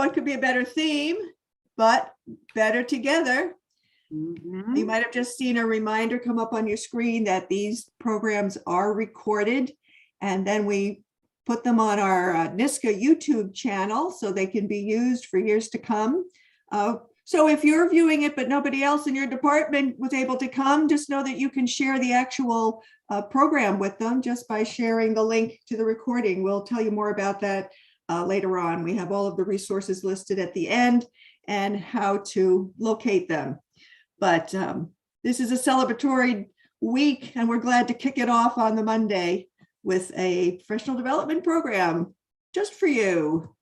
what could be a better theme, but better together. Mhm. You might have just seen a reminder come up on your screen that these programs are recorded, and then we put them on our NISCA YouTube channel so they can be used for years to come. So if you're viewing it, but nobody else in your department was able to come, just know that you can share the actual program with them just by sharing the link to the recording. We'll tell you more about that later on. We have all of the resources listed at the end and how to locate them. But this is a celebratory week, and we're glad to kick it off on the Monday with a professional development program just for you.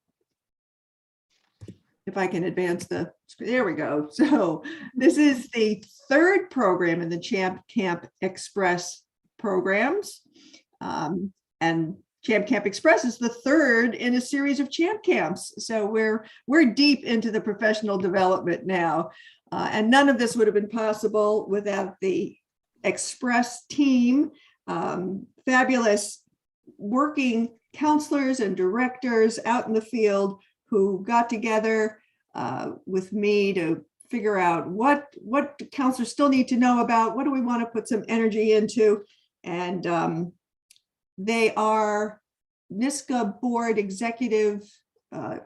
If I can advance the, there we go. So this is the third program in the Champ Camp Express programs. And Champ Camp Express is the third in a series of Champ Camps. So we're deep into the professional development now. And none of this would have been possible without the Express team, fabulous working counselors and directors out in the field who got together with me to figure out what counselors still need to know about, what do we want to put some energy into. And they are NISCA board executive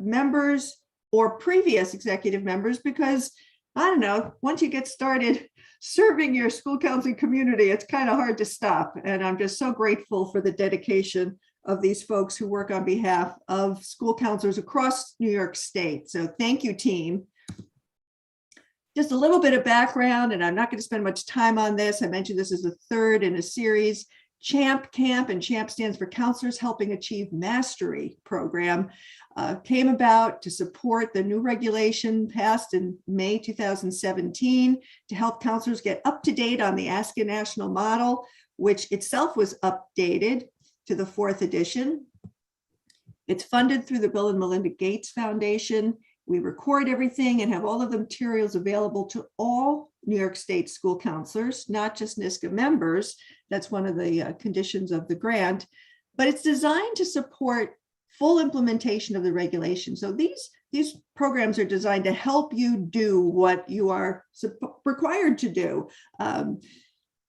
members or previous executive members, because I don't know, once you get started serving your school counseling community, it's kind of hard to stop. And I'm just so grateful for the dedication of these folks who work on behalf of school counselors across New York State. So thank you, team. Just a little bit of background, and I'm not going to spend much time on this. I mentioned this is the third in a series. Champ Camp, and Champ stands for Counselors Helping Achieve Mastery program, came about to support the new regulation passed in May 2017 to help counselors get up to date on the Asca National Model, which itself was updated to the 4th edition. It's funded through the Bill and Melinda Gates Foundation. We record everything and have all of the materials available to all New York State school counselors, not just NISCA members. That's one of the conditions of the grant, but it's designed to support full implementation of the regulation. So these programs are designed to help you do what you are required to do.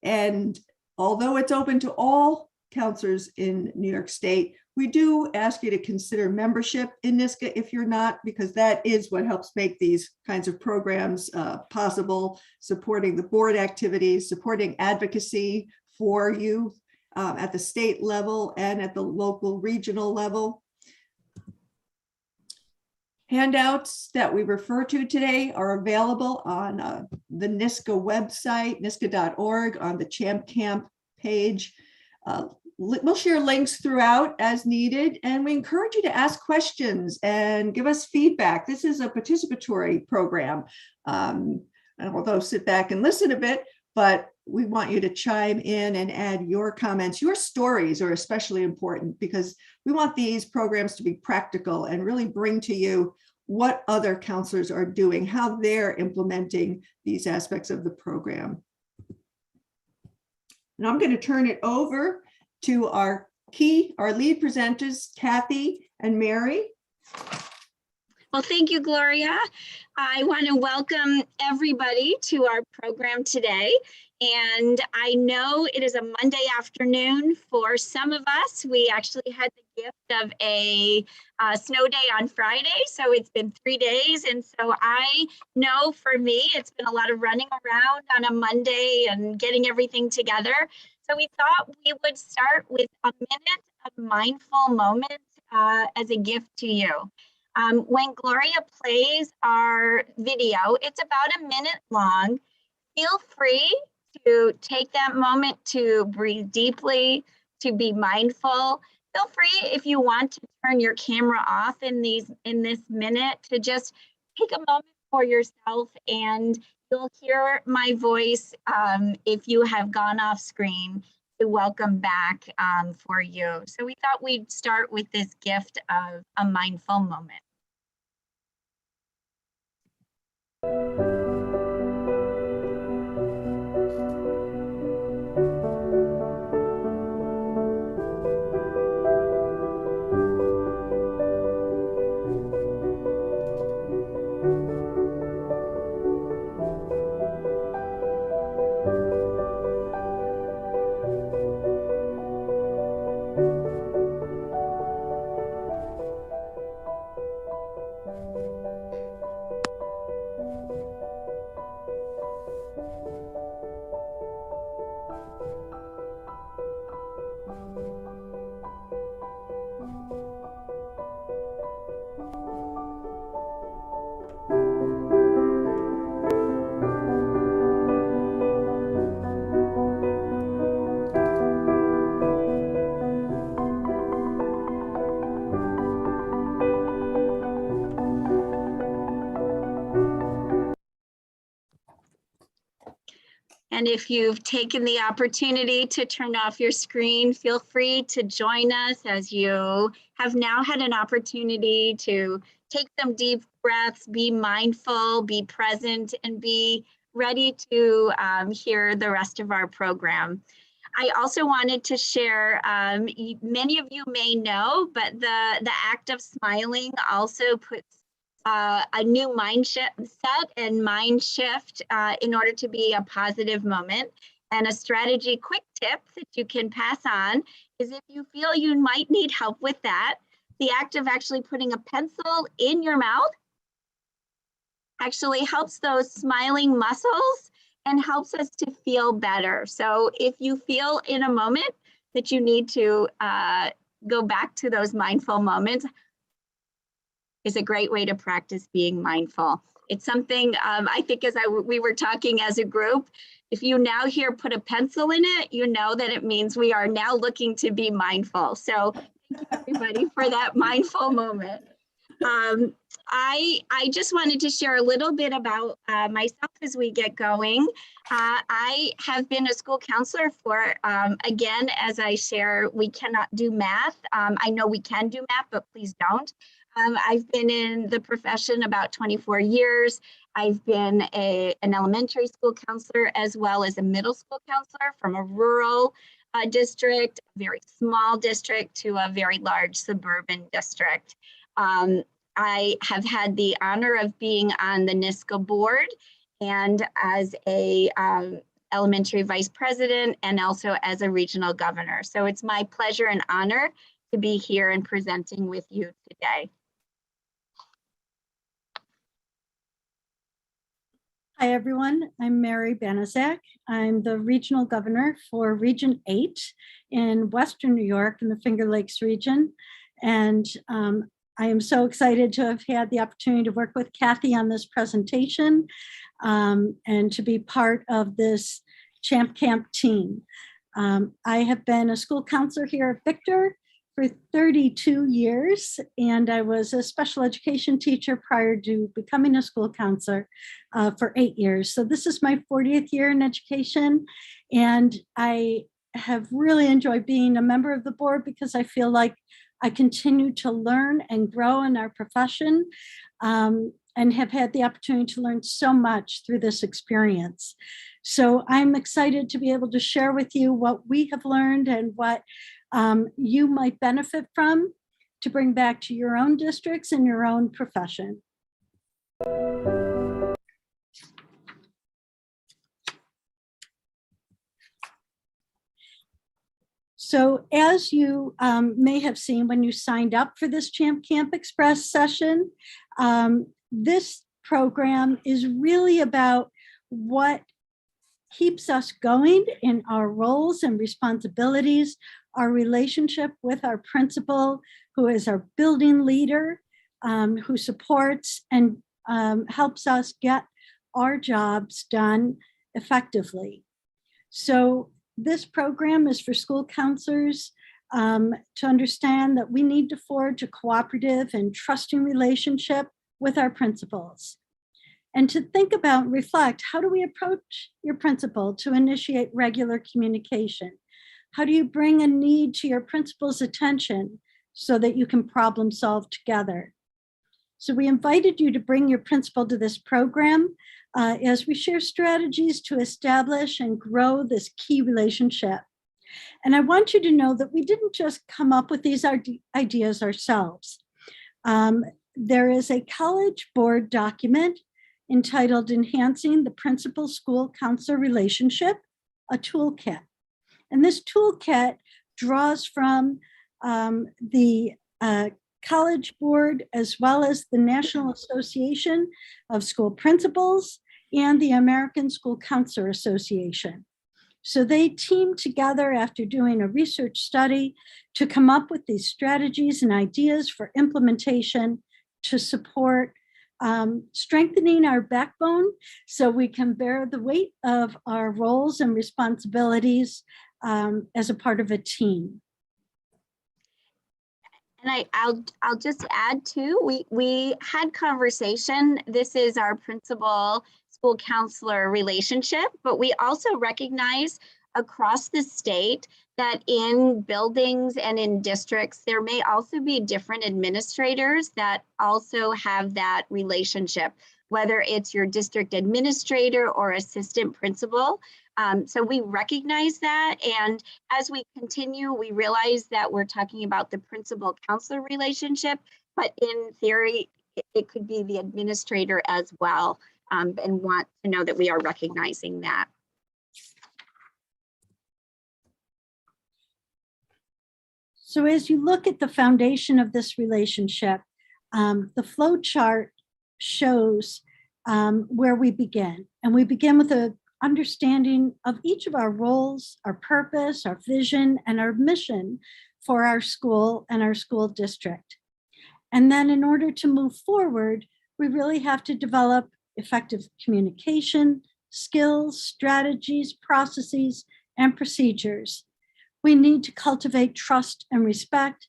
And although it's open to all counselors in New York State, we do ask you to consider membership in NISCA if you're not, because that is what helps make these kinds of programs possible, supporting the board activities, supporting advocacy for you at the state level and at the local regional level. Handouts that we refer to today are available on the NISCA website, nisca.org, on the Champ Camp page. We'll share links throughout as needed, and we encourage you to ask questions and give us feedback. This is a participatory program, although sit back and listen a bit, but we want you to chime in and add your comments. Your stories are especially important because we want these programs to be practical and really bring to you what other counselors are doing, how they're implementing these aspects of the program. And I'm going to turn it over to our lead presenters, Kathy and Mary. Well, thank you, Gloria. I want to welcome everybody to our program today. And I know it is a Monday afternoon for some of us. We actually had the gift of a snow day on Friday, so it's been 3 days. And so I know for me, it's been a lot of running around on a Monday and getting everything together. So we thought we would start with a minute of mindful moment as a gift to you. When Gloria plays our video, it's about a minute long. Feel free to take that moment to breathe deeply, to be mindful. Feel free, if you want, to turn your camera off in this minute, to just take a moment for yourself, and you'll hear my voice if you have gone off screen to welcome back for you. So we thought we'd start with this gift of a mindful moment. And if you've taken the opportunity to turn off your screen, feel free to join us as you have now had an opportunity to take some deep breaths, be mindful, be present, and be ready to hear the rest of our program. I also wanted to share, many of you may know, but the act of smiling also puts a new mindset and mind shift in order to be a positive moment. And a strategy quick tip that you can pass on is if you feel you might need help with that, the act of actually putting a pencil in your mouth actually helps those smiling muscles and helps us to feel better. So if you feel in a moment that you need to go back to those mindful moments, is a great way to practice being mindful. It's something I think as we were talking as a group, if you now hear put a pencil in it, you know that it means we are now looking to be mindful. So thank you everybody for that mindful moment. I just wanted to share a little bit about myself as we get going. I have been a school counselor for, again, as I share, we cannot do math. I know we can do math, but please don't. I've been in the profession about 24 years. I've been an elementary school counselor as well as a middle school counselor from a rural district, a very small district to a very large suburban district. I have had the honor of being on the NISCA board and as a elementary vice president and also as a regional governor. So it's my pleasure and honor to be here and presenting with you today. Hi, everyone. I'm Mary Banaszak. I'm the regional governor for Region 8 in Western New York in the Finger Lakes region. And I am so excited to have had the opportunity to work with Kathy on this presentation and to be part of this Champ Camp team. I have been a school counselor here at Victor for 32 years, and I was a special education teacher prior to becoming a school counselor for 8 years. So this is my 40th year in education, and I have really enjoyed being a member of the board because I feel like I continue to learn and grow in our profession and have had the opportunity to learn so much through this experience. So I'm excited to be able to share with you what we have learned and what you might benefit from to bring back to your own districts and your own profession. So as you may have seen when you signed up for this Champ Camp Express session, this program is really about what keeps us going in our roles and responsibilities, our relationship with our principal, who is our building leader, who supports and helps us get our jobs done effectively. So this program is for school counselors to understand that we need to forge a cooperative and trusting relationship with our principals. And to think about and reflect, how do we approach your principal to initiate regular communication? How do you bring a need to your principal's attention so that you can problem solve together? So we invited you to bring your principal to this program as we share strategies to establish and grow this key relationship. And I want you to know that we didn't just come up with these ideas ourselves. There is a college board document entitled Enhancing the Principal-School Counselor Relationship, a toolkit. And this toolkit draws from the College Board as well as the National Association of School Principals and the American School Counselor Association. So they teamed together after doing a research study to come up with these strategies and ideas for implementation to support strengthening our backbone so we can bear the weight of our roles and responsibilities as a part of a team. And I'll just add too, we had conversation. This is our principal school counselor relationship, but we also recognize across the state that in buildings and in districts, there may also be different administrators that also have that relationship, whether it's your district administrator or assistant principal. So we recognize that. And as we continue, we realize that we're talking about the principal counselor relationship, but in theory, it could be the administrator as well, and want to know that we are recognizing that. So as you look at the foundation of this relationship, the flow chart shows where we begin. And we begin with an understanding of each of our roles, our purpose, our vision, and our mission for our school and our school district. And then in order to move forward, we really have to develop effective communication, skills, strategies, processes, and procedures. We need to cultivate trust and respect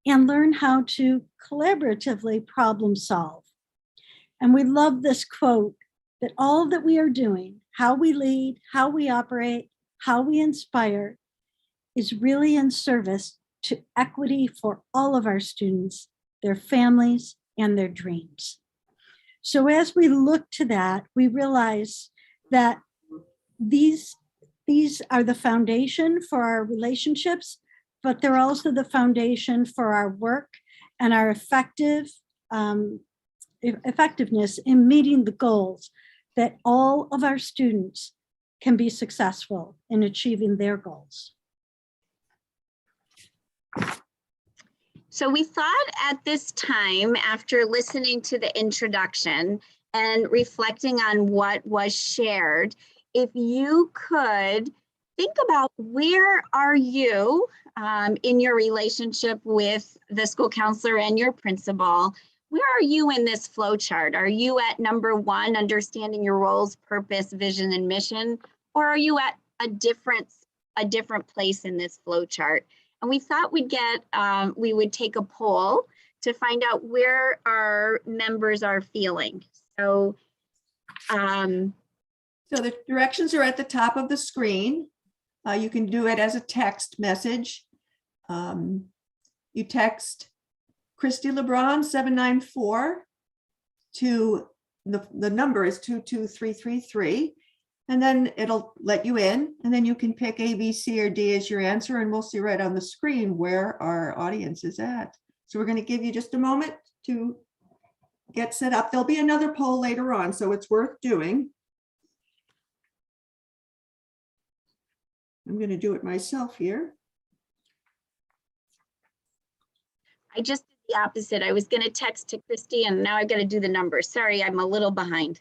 and learn how to collaboratively problem solve. And we love this quote that all that we are doing, how we lead, how we operate, how we inspire, is really in service to equity for all of our students, their families, and their dreams. So as we look to that, we realize that these are the foundation for our relationships, but they're also the foundation for our work and our effectiveness in meeting the goals that all of our students can be successful in achieving their goals. So we thought at this time, after listening to the introduction and reflecting on what was shared, if you could think about where are you in your relationship with the school counselor and your principal, where are you in this flow chart? Are you at number 1, understanding your roles, purpose, vision, and mission? Or are you at a different place in this flow chart? And we thought we would take a poll to find out where our members are feeling. So, So the directions are at the top of the screen. You can do it as a text message. You text Christy LeBron 794 to the number is 22333. And then it'll let you in, and then you can pick A, B, C, or D as your answer, and we'll see right on the screen where our audience is at. So we're going to give you just a moment to get set up. There'll be another poll later on, so it's worth doing. I'm going to do it myself here. I just did the opposite. I was going to text to Christy, and now I've got to do the numbers. Sorry, I'm a little behind.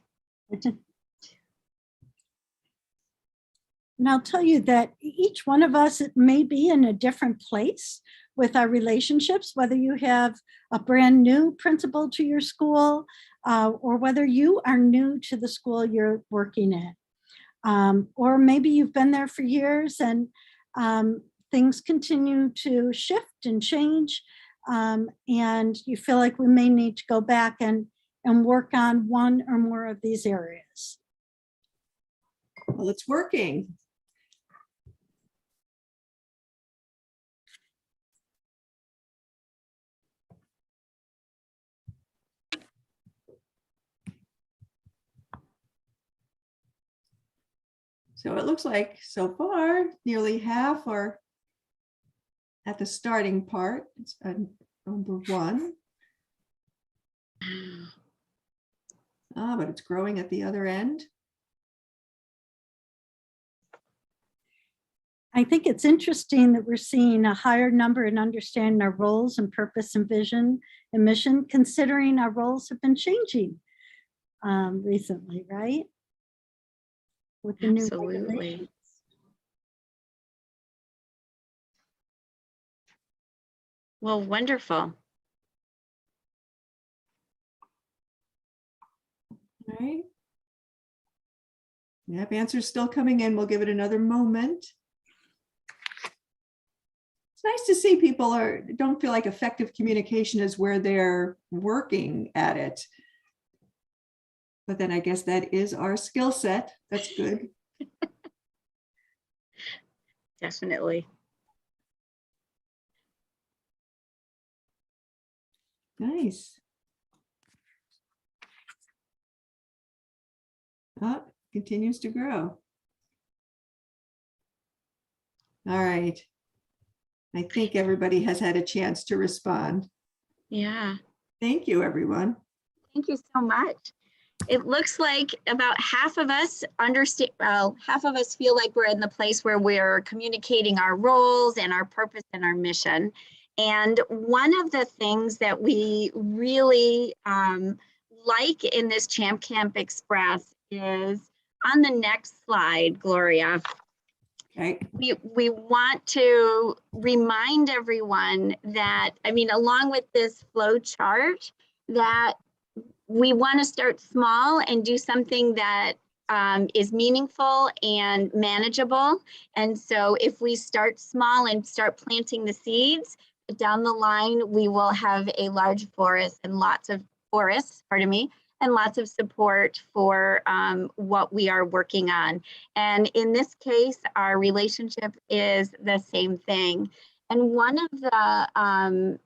And I'll tell you that each one of us may be in a different place with our relationships, whether you have a brand new principal to your school or whether you are new to the school you're working at. Or maybe you've been there for years and things continue to shift and change. And you feel like we may need to go back and work on one or more of these areas. Well, it's working. So it looks like so far, nearly half are at the starting part. It's number 1. But it's growing at the other end. I think it's interesting that we're seeing a higher number in understanding our roles and purpose and vision and mission, considering our roles have been changing recently, right? With the Absolutely. New regulations. Well, wonderful. All right. Yep, answers still coming in. We'll give it another moment. It's nice to see people don't feel like effective communication is where they're working at it. But then I guess that is our skill set. That's good. Definitely. Nice. Continues to grow. All right. I think everybody has had a chance to respond. Yeah. Thank you, everyone. Thank you so much. It looks like about half of us understand, well, half of us feel like we're in the place where we're communicating our roles and our purpose and our mission. And one of the things that we really like in this Champ Camp Express is on the next slide, Gloria. Okay. We want to remind everyone that, I mean, along with this flow chart, that we want to start small and do something that is meaningful and manageable. And so if we start small and start planting the seeds, down the line, we will have a large forest and lots of forests, pardon me, and lots of support for what we are working on. And in this case, our relationship is the same thing. And one of the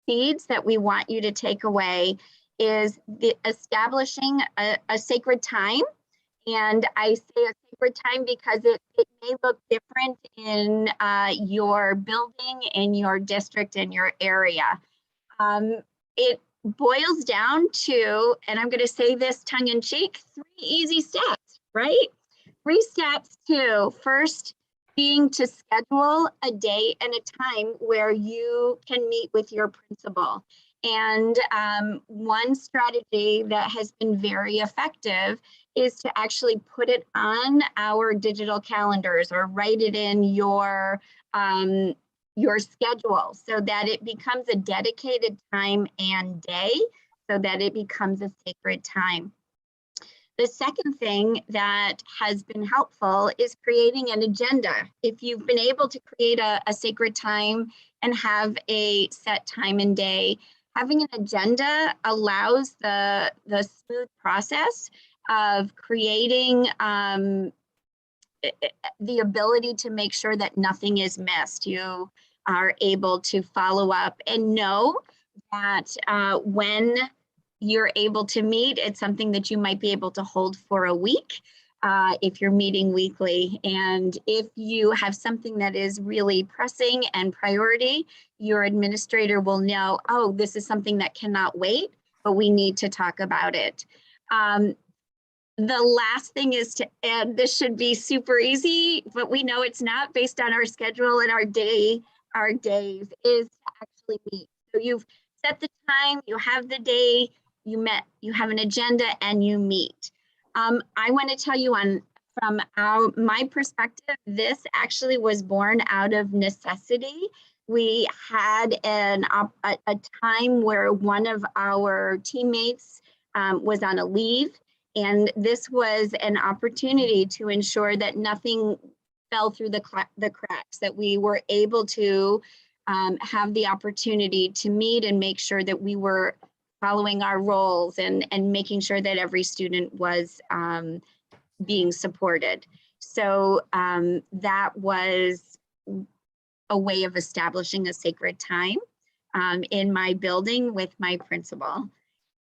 seeds that we want you to take away is establishing a sacred time. And I say a sacred time because it may look different in your building, in your district, in your area. It boils down to, and I'm going to say this tongue in cheek, 3 easy steps, right? 3 steps to first being to schedule a day and a time where you can meet with your principal. And one strategy that has been very effective is to actually put it on our digital calendars or write it in your schedule so that it becomes a dedicated time and day, so that it becomes a sacred time. The second thing that has been helpful is creating an agenda. If you've been able to create a sacred time and have a set time and day, having an agenda allows the smooth process of creating the ability to make sure that nothing is missed. You are able to follow up and know that when you're able to meet, it's something that you might be able to hold for a week if you're meeting weekly. And if you have something that is really pressing and priority, your administrator will know, oh, this is something that cannot wait, but we need to talk about it. The last thing is to add, this should be super easy, but we know it's not based on our schedule and our days, is to actually meet. So you've set the time, you have the day, you have an agenda, and you meet. I want to tell you from my perspective, this actually was born out of necessity. We had a time where one of our teammates was on a leave, and this was an opportunity to ensure that nothing fell through the cracks, that we were able to have the opportunity to meet and make sure that we were following our roles and making sure that every student was being supported. So that was a way of establishing a sacred time in my building with my principal.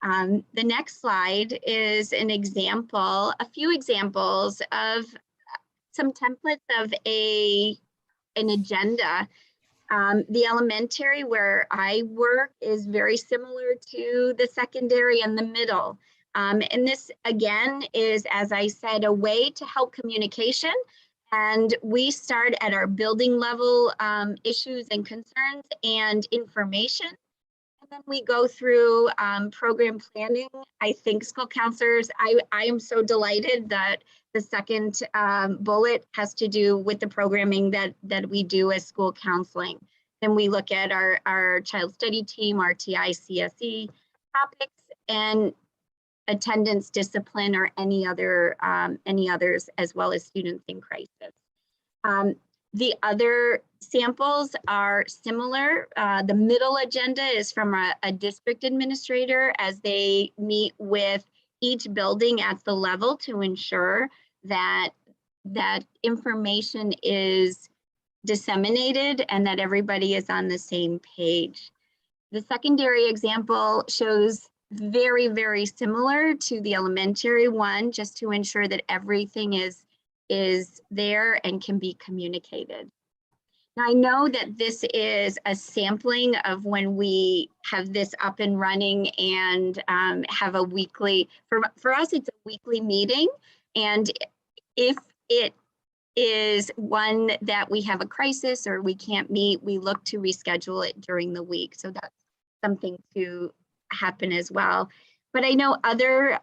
The next slide is an example, a few examples of some templates of an agenda. The elementary where I work is very similar to the secondary and the middle. And this, again, is, as I said, a way to help communication. And we start at our building level issues and concerns and information. And then we go through program planning. I think school counselors, I am so delighted that the second bullet has to do with the programming that we do as school counseling. Then we look at our child study team, our TI, CSE topics, and attendance, discipline, or any others, as well as students in crisis. The other samples are similar. The middle agenda is from a district administrator as they meet with each building at the level to ensure that that information is disseminated and that everybody is on the same page. The secondary example shows very, very similar to the elementary one, just to ensure that everything is there and can be communicated. Now, I know that this is a sampling of when we have this up and running and have a weekly, for us, it's a weekly meeting. And if it is one that we have a crisis or we can't meet, we look to reschedule it during the week. So that's something to happen as well. But I know other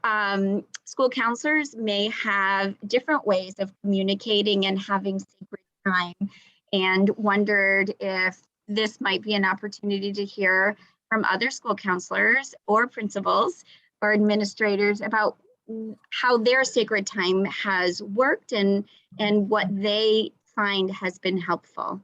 school counselors may have different ways of communicating and having sacred time, and wondered if this might be an opportunity to hear from other school counselors or principals or administrators about how their sacred time has worked and what they find has been helpful.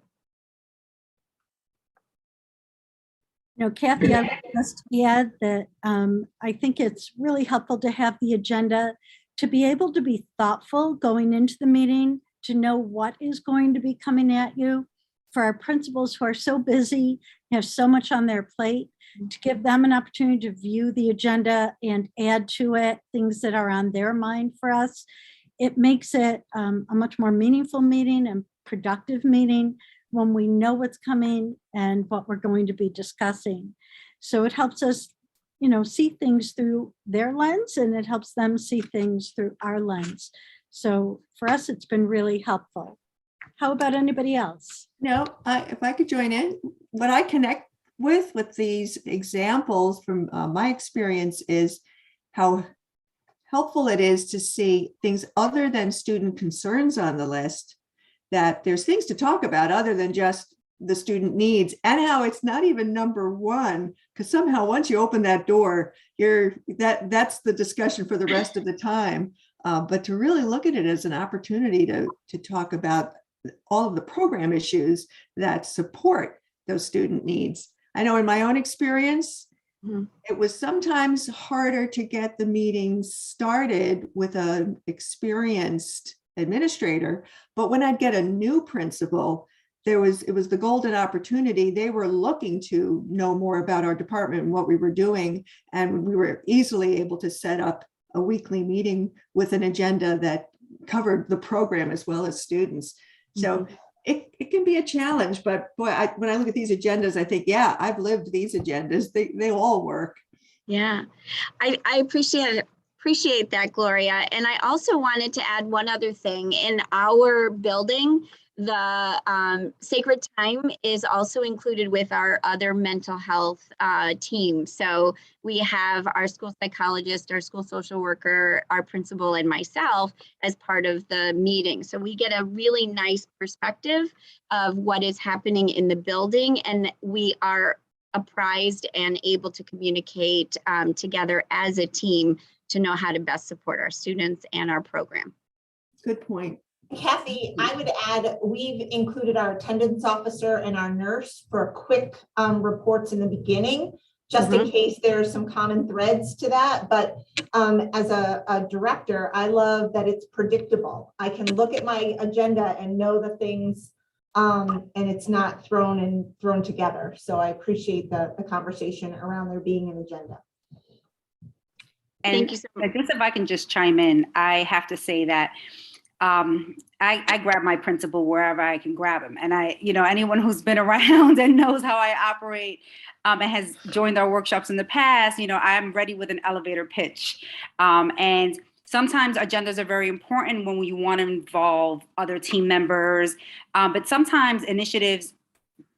Kathy, I'd like just to add that I think it's really helpful to have the agenda, to be able to be thoughtful going into the meeting, to know what is going to be coming at you. For our principals who are so busy, have so much on their plate, to give them an opportunity to view the agenda and add to it things that are on their mind for us. It makes it a much more meaningful meeting and productive meeting when we know what's coming and what we're going to be discussing. So it helps us, see things through their lens, and it helps them see things through our lens. So for us, it's been really helpful. How about anybody else? No, if I could join in, what I connect with these examples from my experience is how helpful it is to see things other than student concerns on the list, that there's things to talk about other than just the student needs, and how it's not even number one, because somehow once you open that door, that's the discussion for the rest of the time. But to really look at it as an opportunity to talk about all of the program issues that support those student needs. I know in my own experience, it was sometimes harder to get the meetings started with an experienced administrator, but when I'd get a new principal, it was the golden opportunity. They were looking to know more about our department and what we were doing, and we were easily able to set up a weekly meeting with an agenda that covered the program as well as students. So it can be a challenge, but boy, when I look at these agendas, I think, yeah, I've lived these agendas. They all work. Yeah, I appreciate that, Gloria. And I also wanted to add one other thing. In our building, the sacred time is also included with our other mental health team. So we have our school psychologist, our school social worker, our principal, and myself as part of the meeting. So we get a really nice perspective of what is happening in the building, and we are apprised and able to communicate together as a team to know how to best support our students and our program. Good point. Kathy, I would add, we've included our attendance officer and our nurse for quick reports in the beginning, just in case there's some common threads to that. But as a director, I love that it's predictable. I can look at my agenda and know the things, and it's not thrown together. So I appreciate the conversation around there being an agenda. And thank you so much. I guess if I can just chime in, I have to say that I grab my principal wherever I can grab him. And anyone who's been around and knows how I operate and has joined our workshops in the past, I'm ready with an elevator pitch. And sometimes agendas are very important when you want to involve other team members, but sometimes initiatives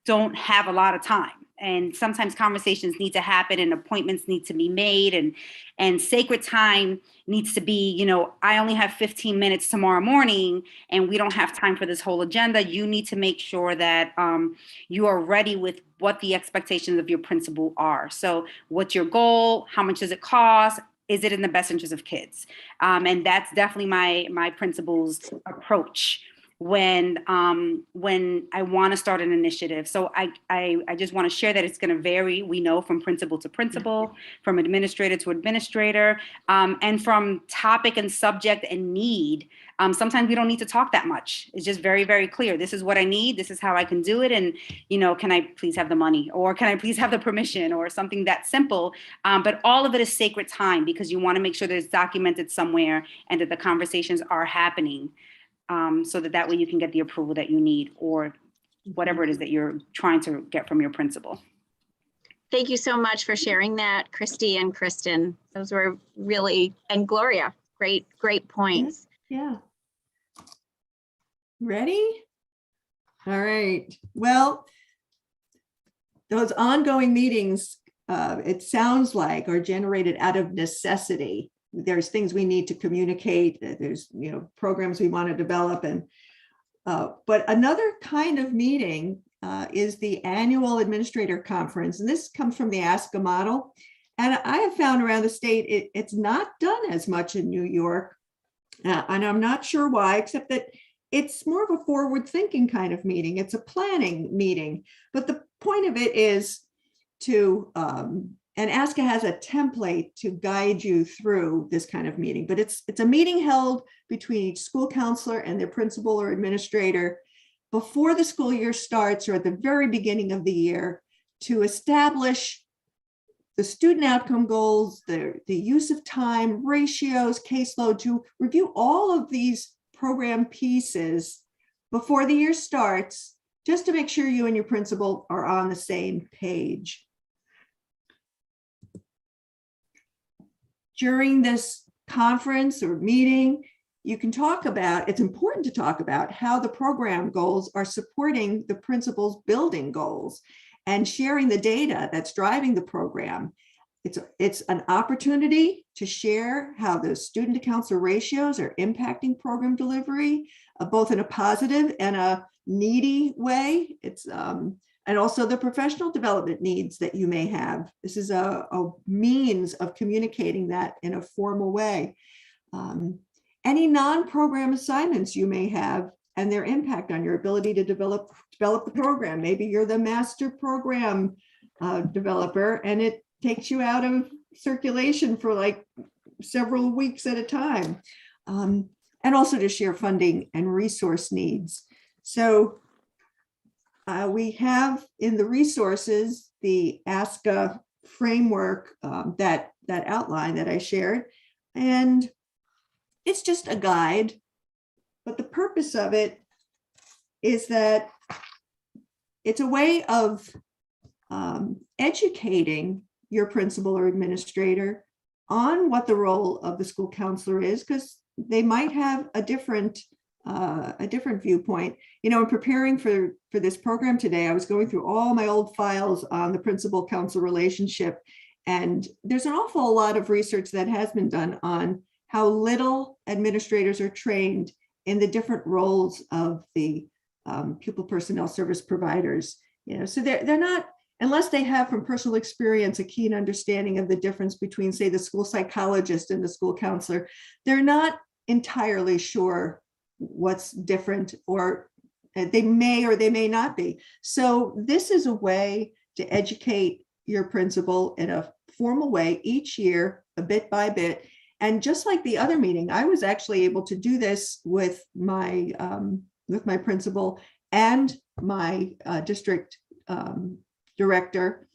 don't have a lot of time. And sometimes conversations need to happen and appointments need to be made, and sacred time needs to be, I only have 15 minutes tomorrow morning and we don't have time for this whole agenda. You need to make sure that you are ready with what the expectations of your principal are. So what's your goal? How much does it cost? Is it in the best interest of kids? And that's definitely my principal's approach. when I want to start an initiative. So I just want to share that it's going to vary. We know from principal to principal, from administrator to administrator, and from topic and subject and need. Sometimes we don't need to talk that much. It's just very, very clear. This is what I need. This is how I can do it. And, can I please have the money, or can I please have the permission, or something that simple. But all of it is sacred time, because you want to make sure that it's documented somewhere and that the conversations are happening, so that way you can get the approval that you need, or whatever it is that you're trying to get from your principal. Thank you so much for sharing that, Christy and Kristen. Those were really, and Gloria, great points. Yeah. Ready? All right. Well, those ongoing meetings, it sounds like, are generated out of necessity. There's things we need to communicate. There's, programs we want to develop. But another kind of meeting is the annual administrator conference. And this comes from the Asca model. And I have found around the state, it's not done as much in New York. And I'm not sure why, except that it's more of a forward-thinking kind of meeting. It's a planning meeting. But the point of it is to, and Asca has a template to guide you through this kind of meeting, but it's a meeting held between each school counselor and their principal or administrator before the school year starts, or at the very beginning of the year, to establish the student outcome goals, the use of time, ratios, caseload, to review all of these program pieces before the year starts, just to make sure you and your principal are on the same page. During this conference or meeting, you can talk about, it's important to talk about how the program goals are supporting the principal's building goals and sharing the data that's driving the program. It's an opportunity to share how the student to counselor ratios are impacting program delivery, both in a positive and a needy way. It's and also the professional development needs that you may have. This is a means of communicating that in a formal way. Any non-program assignments you may have and their impact on your ability to develop the program. Maybe you're the master program developer, and it takes you out of circulation for like several weeks at a time. And also to share funding and resource needs. So we have in the resources the Asca framework, that outline that I shared, and it's just a guide, but the purpose of it is that it's a way of educating your principal or administrator on what the role of the school counselor is, because they might have a different viewpoint. In preparing for this program today, I was going through all my old files on the principal counsel relationship, and there's an awful lot of research that has been done on how little administrators are trained in the different roles of the pupil personnel service providers. So they're not, unless they have from personal experience a keen understanding of the difference between, say, the school psychologist and the school counselor, they're not entirely sure what's different, or they may or they may not be. So this is a way to educate your principal in a formal way each year, a bit by bit. And just like the other meeting, I was actually able to do this with my principal and my district director,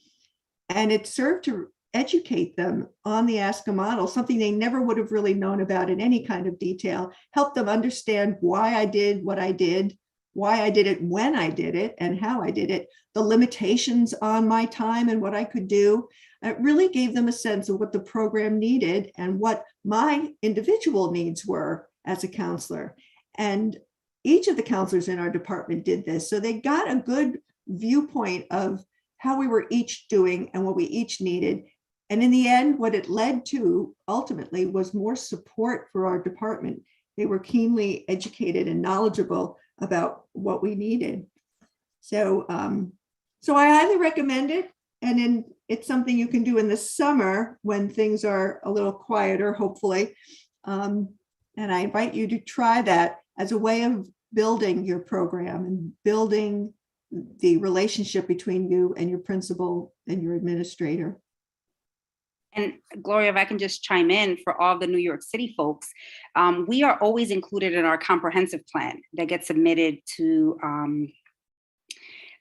and it served to educate them on the Asca model, something they never would have really known about in any kind of detail, help them understand why I did what I did, why I did it when I did it, and how I did it, the limitations on my time and what I could do. It really gave them a sense of what the program needed and what my individual needs were as a counselor. And each of the counselors in our department did this. So they got a good viewpoint of how we were each doing and what we each needed. And in the end, what it led to ultimately was more support for our department. They were keenly educated and knowledgeable about what we needed. So, so I highly recommend it. And it's something you can do in the summer when things are a little quieter, hopefully. And I invite you to try that as a way of building your program and building the relationship between you and your principal and your administrator. And Gloria, if I can just chime in for all the New York City folks, we are always included in our comprehensive plan that gets submitted to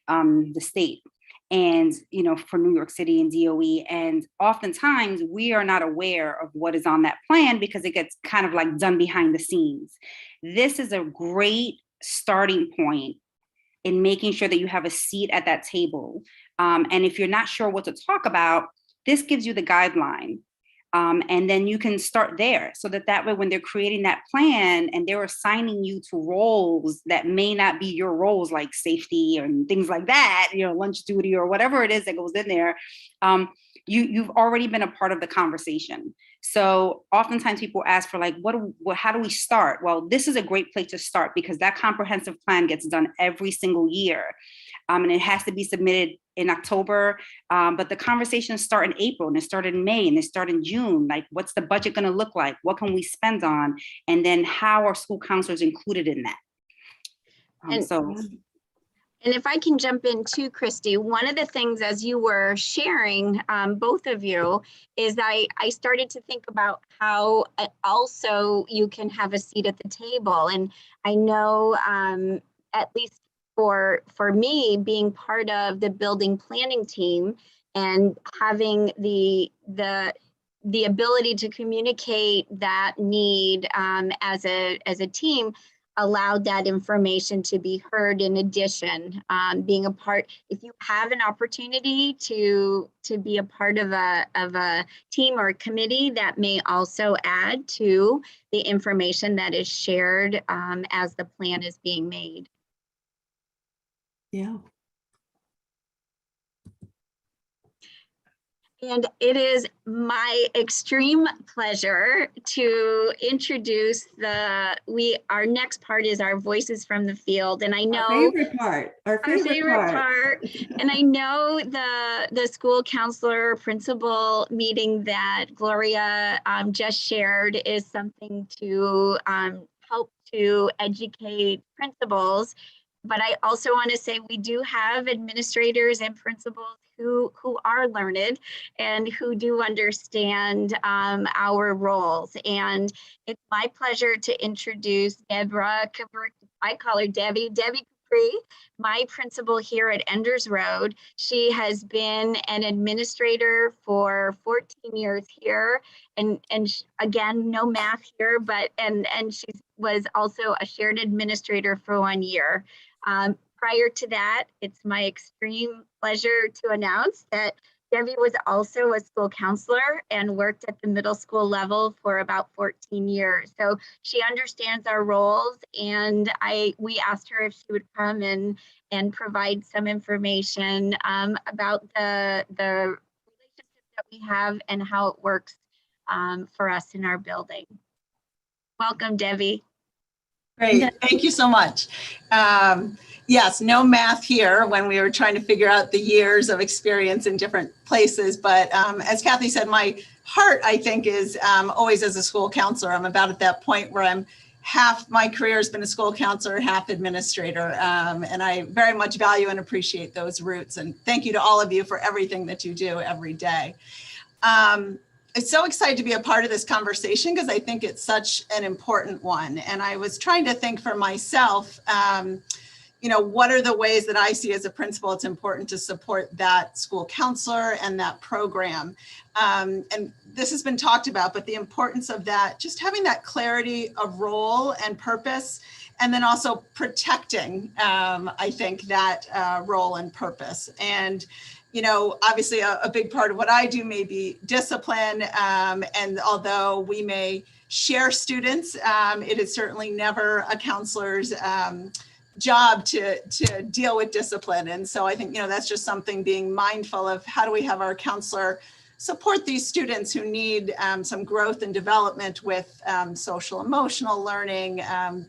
the state. And, you know, for New York City and DOE. And oftentimes we are not aware of what is on that plan because it gets kind of like done behind the scenes. This is a great starting point in making sure that you have a seat at that table. And if you're not sure what to talk about, this gives you the guideline. And then you can start there so that way when they're creating that plan and they're assigning you to roles that may not be your roles, like safety and things like that, you know, lunch duty or whatever it is that goes in there, you've already been a part of the conversation. So oftentimes people ask for like, how do we start? Well, this is a great place to start because that comprehensive plan gets done every single year. And it has to be submitted in October, but the conversations start in April and they start in May and they start in June. Like, what's the budget going to look like? What can we spend on? And then how are school counselors included in that? And if I can jump in too, Christy, one of the things as you were sharing, both of you, is I started to think about how also you can have a seat at the table. And I know at least for me, being part of the building planning team and having the ability to communicate that need as a team allowed that information to be heard. In addition, being a part, if you have an opportunity to be a part of a team or a committee, that may also add to the information that is shared as the plan is being made. Yeah. And it is my extreme pleasure to introduce our next part is our voices from the field. And I know Our favorite part. And I know the school counselor principal meeting that Gloria just shared is something to help to educate principals. But I also want to say we do have administrators and principals who are learned and who do understand our roles. And it's my pleasure to introduce Deborah, I call her Debbie Capri, my principal here at Enders Road. She has been an administrator for 14 years here. And again, no math here, but and she was also a shared administrator for 1 year. Prior to that, it's my extreme pleasure to announce that Debbie was also a school counselor and worked at the middle school level for about 14 years. So she understands our roles, and we asked her if she would come and provide some information about the relationship that we have and how it works for us in our building. Welcome, Debbie. Great, thank you so much. Yes, no math here when we were trying to figure out the years of experience in different places. But as Kathy said, my heart, I think, is always as a school counselor. I'm about at that point where I'm half my career has been a school counselor, half administrator. And I very much value and appreciate those roots. And thank you to all of you for everything that you do every day. I'm so excited to be a part of this conversation because I think it's such an important one. And I was trying to think for myself, what are the ways that I see as a principal it's important to support that school counselor and that program? And this has been talked about, but the importance of that, just having that clarity of role and purpose, and then also protecting, I think, that role and purpose. And obviously a big part of what I do may be discipline. And although we may share students, it is certainly never a counselor's job to deal with discipline. And so I think, that's just something being mindful of. How do we have our counselor support these students who need some growth and development with social emotional learning and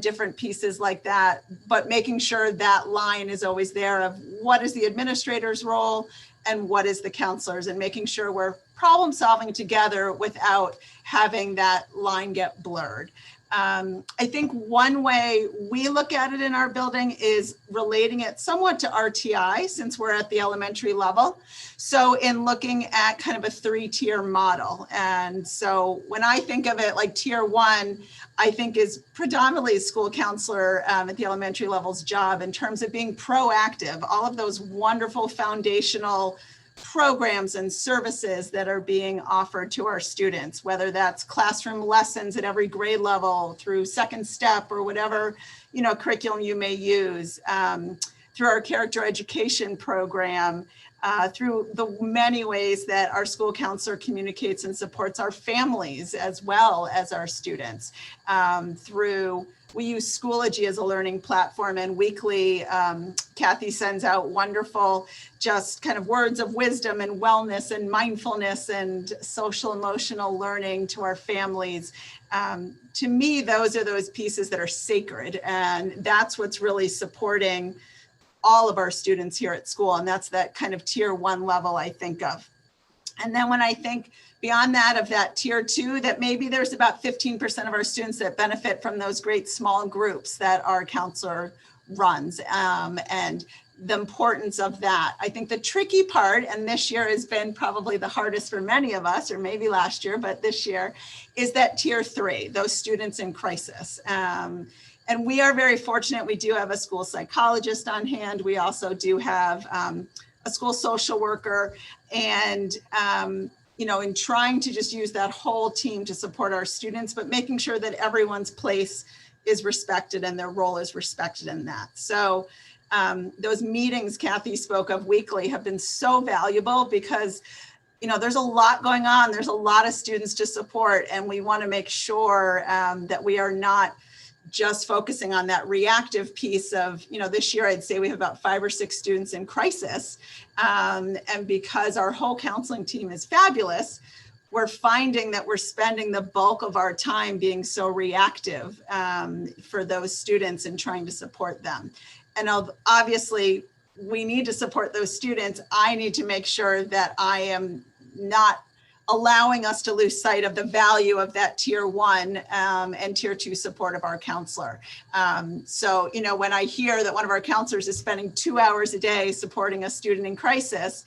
different pieces like that, but making sure that line is always there of what is the administrator's role and what is the counselor's, and making sure we're problem solving together without having that line get blurred. I think one way we look at it in our building is relating it somewhat to RTI, since we're at the elementary level. So in looking at kind of a 3-tier model. And so when I think of it, like tier 1, I think is predominantly school counselor at the elementary level's job in terms of being proactive, all of those wonderful foundational programs and services that are being offered to our students, whether that's classroom lessons at every grade level through Second Step or whatever, curriculum you may use, through our character education program, through the many ways that our school counselor communicates and supports our families as well as our students, we use Schoology as a learning platform, and weekly, Kathy sends out wonderful, just kind of words of wisdom and wellness and mindfulness and social emotional learning to our families. To me, those are those pieces that are sacred, and that's what's really supporting all of our students here at school. And that's that kind of tier 1 level I think of. And then when I think beyond that, of that tier 2, that maybe there's about 15% of our students that benefit from those great small groups that our counselor runs, and the importance of that. I think the tricky part, and this year has been probably the hardest for many of us, or maybe last year, but this year, is that tier 3, those students in crisis. And we are very fortunate. We do have a school psychologist on hand. We also do have a school social worker, and in trying to just use that whole team to support our students, but making sure that everyone's place is respected and their role is respected in that. So those meetings Kathy spoke of weekly have been so valuable because there's a lot going on. There's a lot of students to support, and we want to make sure that we are not just focusing on that reactive piece of, this year I'd say we have about 5 or 6 students in crisis. And because our whole counseling team is fabulous, we're finding that we're spending the bulk of our time being so reactive for those students and trying to support them. And obviously we need to support those students. I need to make sure that I am not allowing us to lose sight of the value of that tier 1 and tier 2 support of our counselor. So, when I hear that one of our counselors is spending 2 hours a day supporting a student in crisis,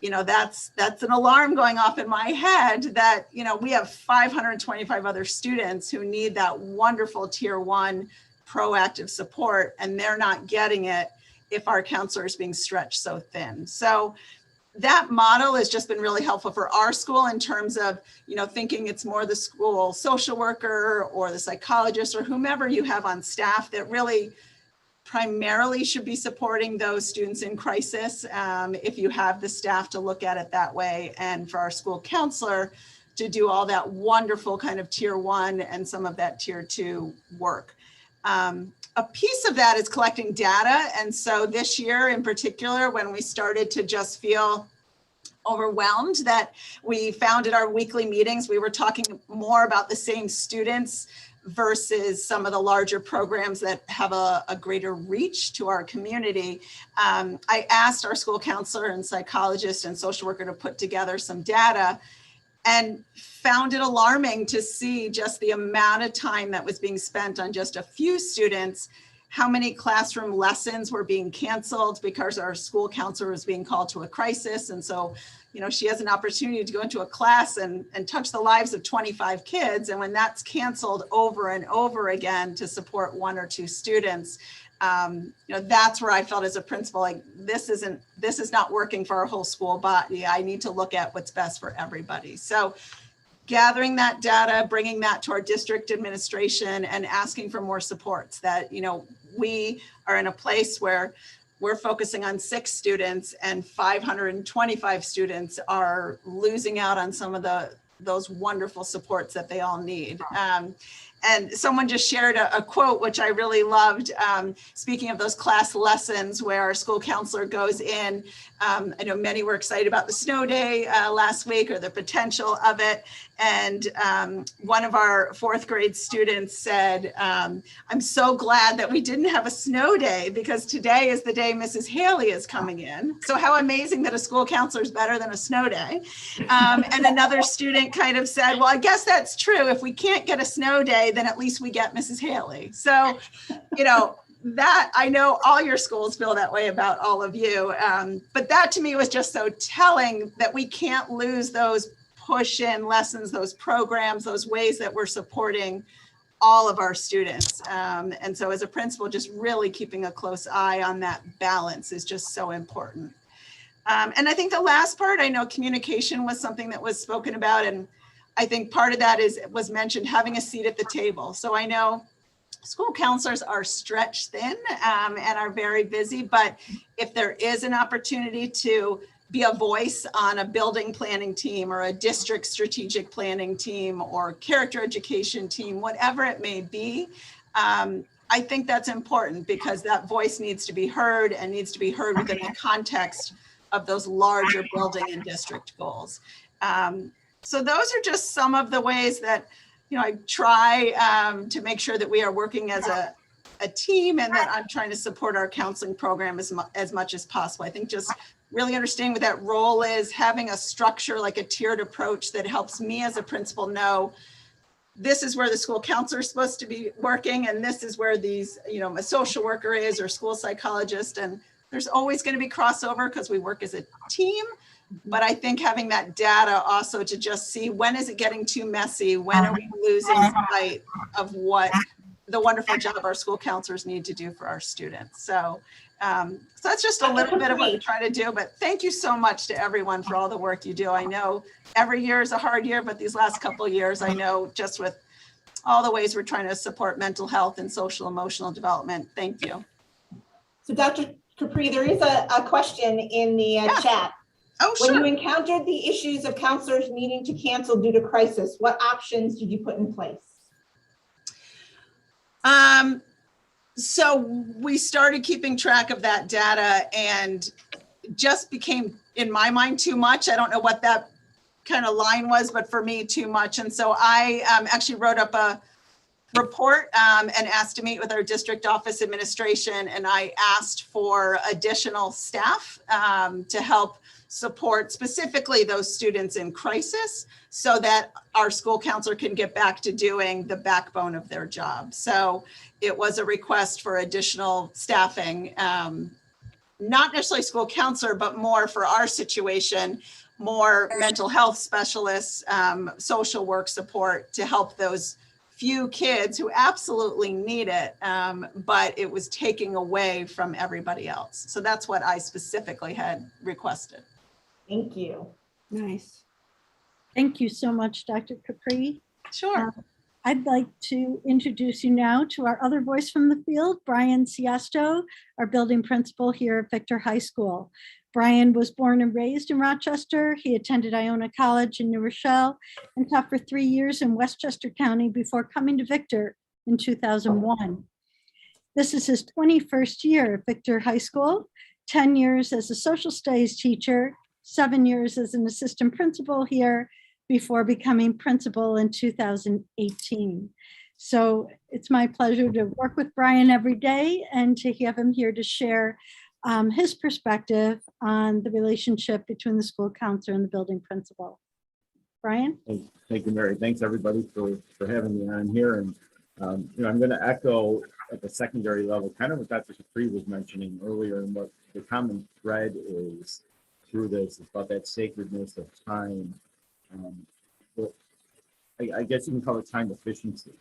that's an alarm going off in my head that, we have 525 other students who need that wonderful tier 1 proactive support, and they're not getting it if our counselor is being stretched so thin. So that model has just been really helpful for our school in terms of, thinking it's more the school social worker or the psychologist or whomever you have on staff that really primarily should be supporting those students in crisis, if you have the staff to look at it that way, and for our school counselor to do all that wonderful kind of tier 1 and some of that tier 2 work. A piece of that is collecting data. And so this year in particular, when we started to just feel overwhelmed, that we found at our weekly meetings, we were talking more about the same students versus some of the larger programs that have a greater reach to our community. I asked our school counselor and psychologist and social worker to put together some data, and found it alarming to see just the amount of time that was being spent on just a few students, how many classroom lessons were being canceled because our school counselor was being called to a crisis. And so, she has an opportunity to go into a class and touch the lives of 25 kids. And when that's canceled over and over again to support 1 or 2 students, that's where I felt as a principal, like this is not working for our whole school body. I need to look at what's best for everybody. So gathering that data, bringing that to our district administration and asking for more supports that, we are in a place where we're focusing on 6 students and 525 students are losing out on some of those wonderful supports that they all need. And someone just shared a quote, which I really loved. Speaking of those class lessons where our school counselor goes in, I know many were excited about the snow day last week or the potential of it. And one of our 4th grade students said, I'm so glad that we didn't have a snow day because today is the day Mrs. Haley is coming in. So how amazing that a school counselor is better than a snow day. And another student kind of said, well, I guess that's true. If we can't get a snow day, then at least we get Mrs. Haley. So, you know, that I know all your schools feel that way about all of you. But that to me was just so telling that we can't lose those push-in lessons, those programs, those ways that we're supporting all of our students. And so as a principal, just really keeping a close eye on that balance is just so important. And I think the last part, I know communication was something that was spoken about. And I think part of that was mentioned, having a seat at the table. So I know school counselors are stretched thin and are very busy, but if there is an opportunity to be a voice on a building planning team or a district strategic planning team or character education team, whatever it may be, I think that's important because that voice needs to be heard and needs to be heard within the context of those larger building and district goals. So those are just some of the ways that, you know, I try to make sure that we are working as a team and that I'm trying to support our counseling program as much as possible. I think just really understanding what that role is, having a structure like a tiered approach that helps me as a principal know this is where the school counselor is supposed to be working and this is where these, you know, a social worker is or school psychologist. And there's always going to be crossover because we work as a team. But I think having that data also to just see when is it getting too messy? When are we losing sight of what the wonderful job our school counselors need to do for our students? So that's just a little bit of what we try to do. But thank you so much to everyone for all the work you do. I know every year is a hard year, but these last couple of years, I know just with all the ways we're trying to support mental health and social emotional development. Thank you. So Dr. Capri, there is a question in the chat. Oh, sure. When you encountered the issues of counselors needing to cancel due to crisis, what options did you put in place? So we started keeping track of that data and just became, in my mind, too much. I don't know what that kind of line was, but for me, too much. And so I actually wrote up a report and asked to meet with our district office administration. And I asked for additional staff to help support specifically those students in crisis so that our school counselor can get back to doing the backbone of their job. So it was a request for additional staffing, not necessarily school counselor, but more for our situation, more mental health specialists, social work support to help those few kids who absolutely need it, but it was taking away from everybody else. So that's what I specifically had requested. Thank you. Nice. Thank you so much, Dr. Capri. Sure. I'd like to introduce you now to our other voice from the field, Brian Siesto, our building principal here at Victor High School. Brian was born and raised in Rochester. He attended Iona College in New Rochelle and taught for 3 years in Westchester County before coming to Victor in 2001. This is his 21st year at Victor High School, 10 years as a social studies teacher, 7 years as an assistant principal here before becoming principal in 2018. So it's my pleasure to work with Brian every day and to have him here to share his perspective on the relationship between the school counselor and the building principal. Brian? Thank you, Mary. Thanks everybody for having me on here. And you know, I'm going to echo at the secondary level, kind of what Dr. Capri was mentioning earlier, and what the common thread is through this, is about that sacredness of time. But I guess you can call it time efficiency.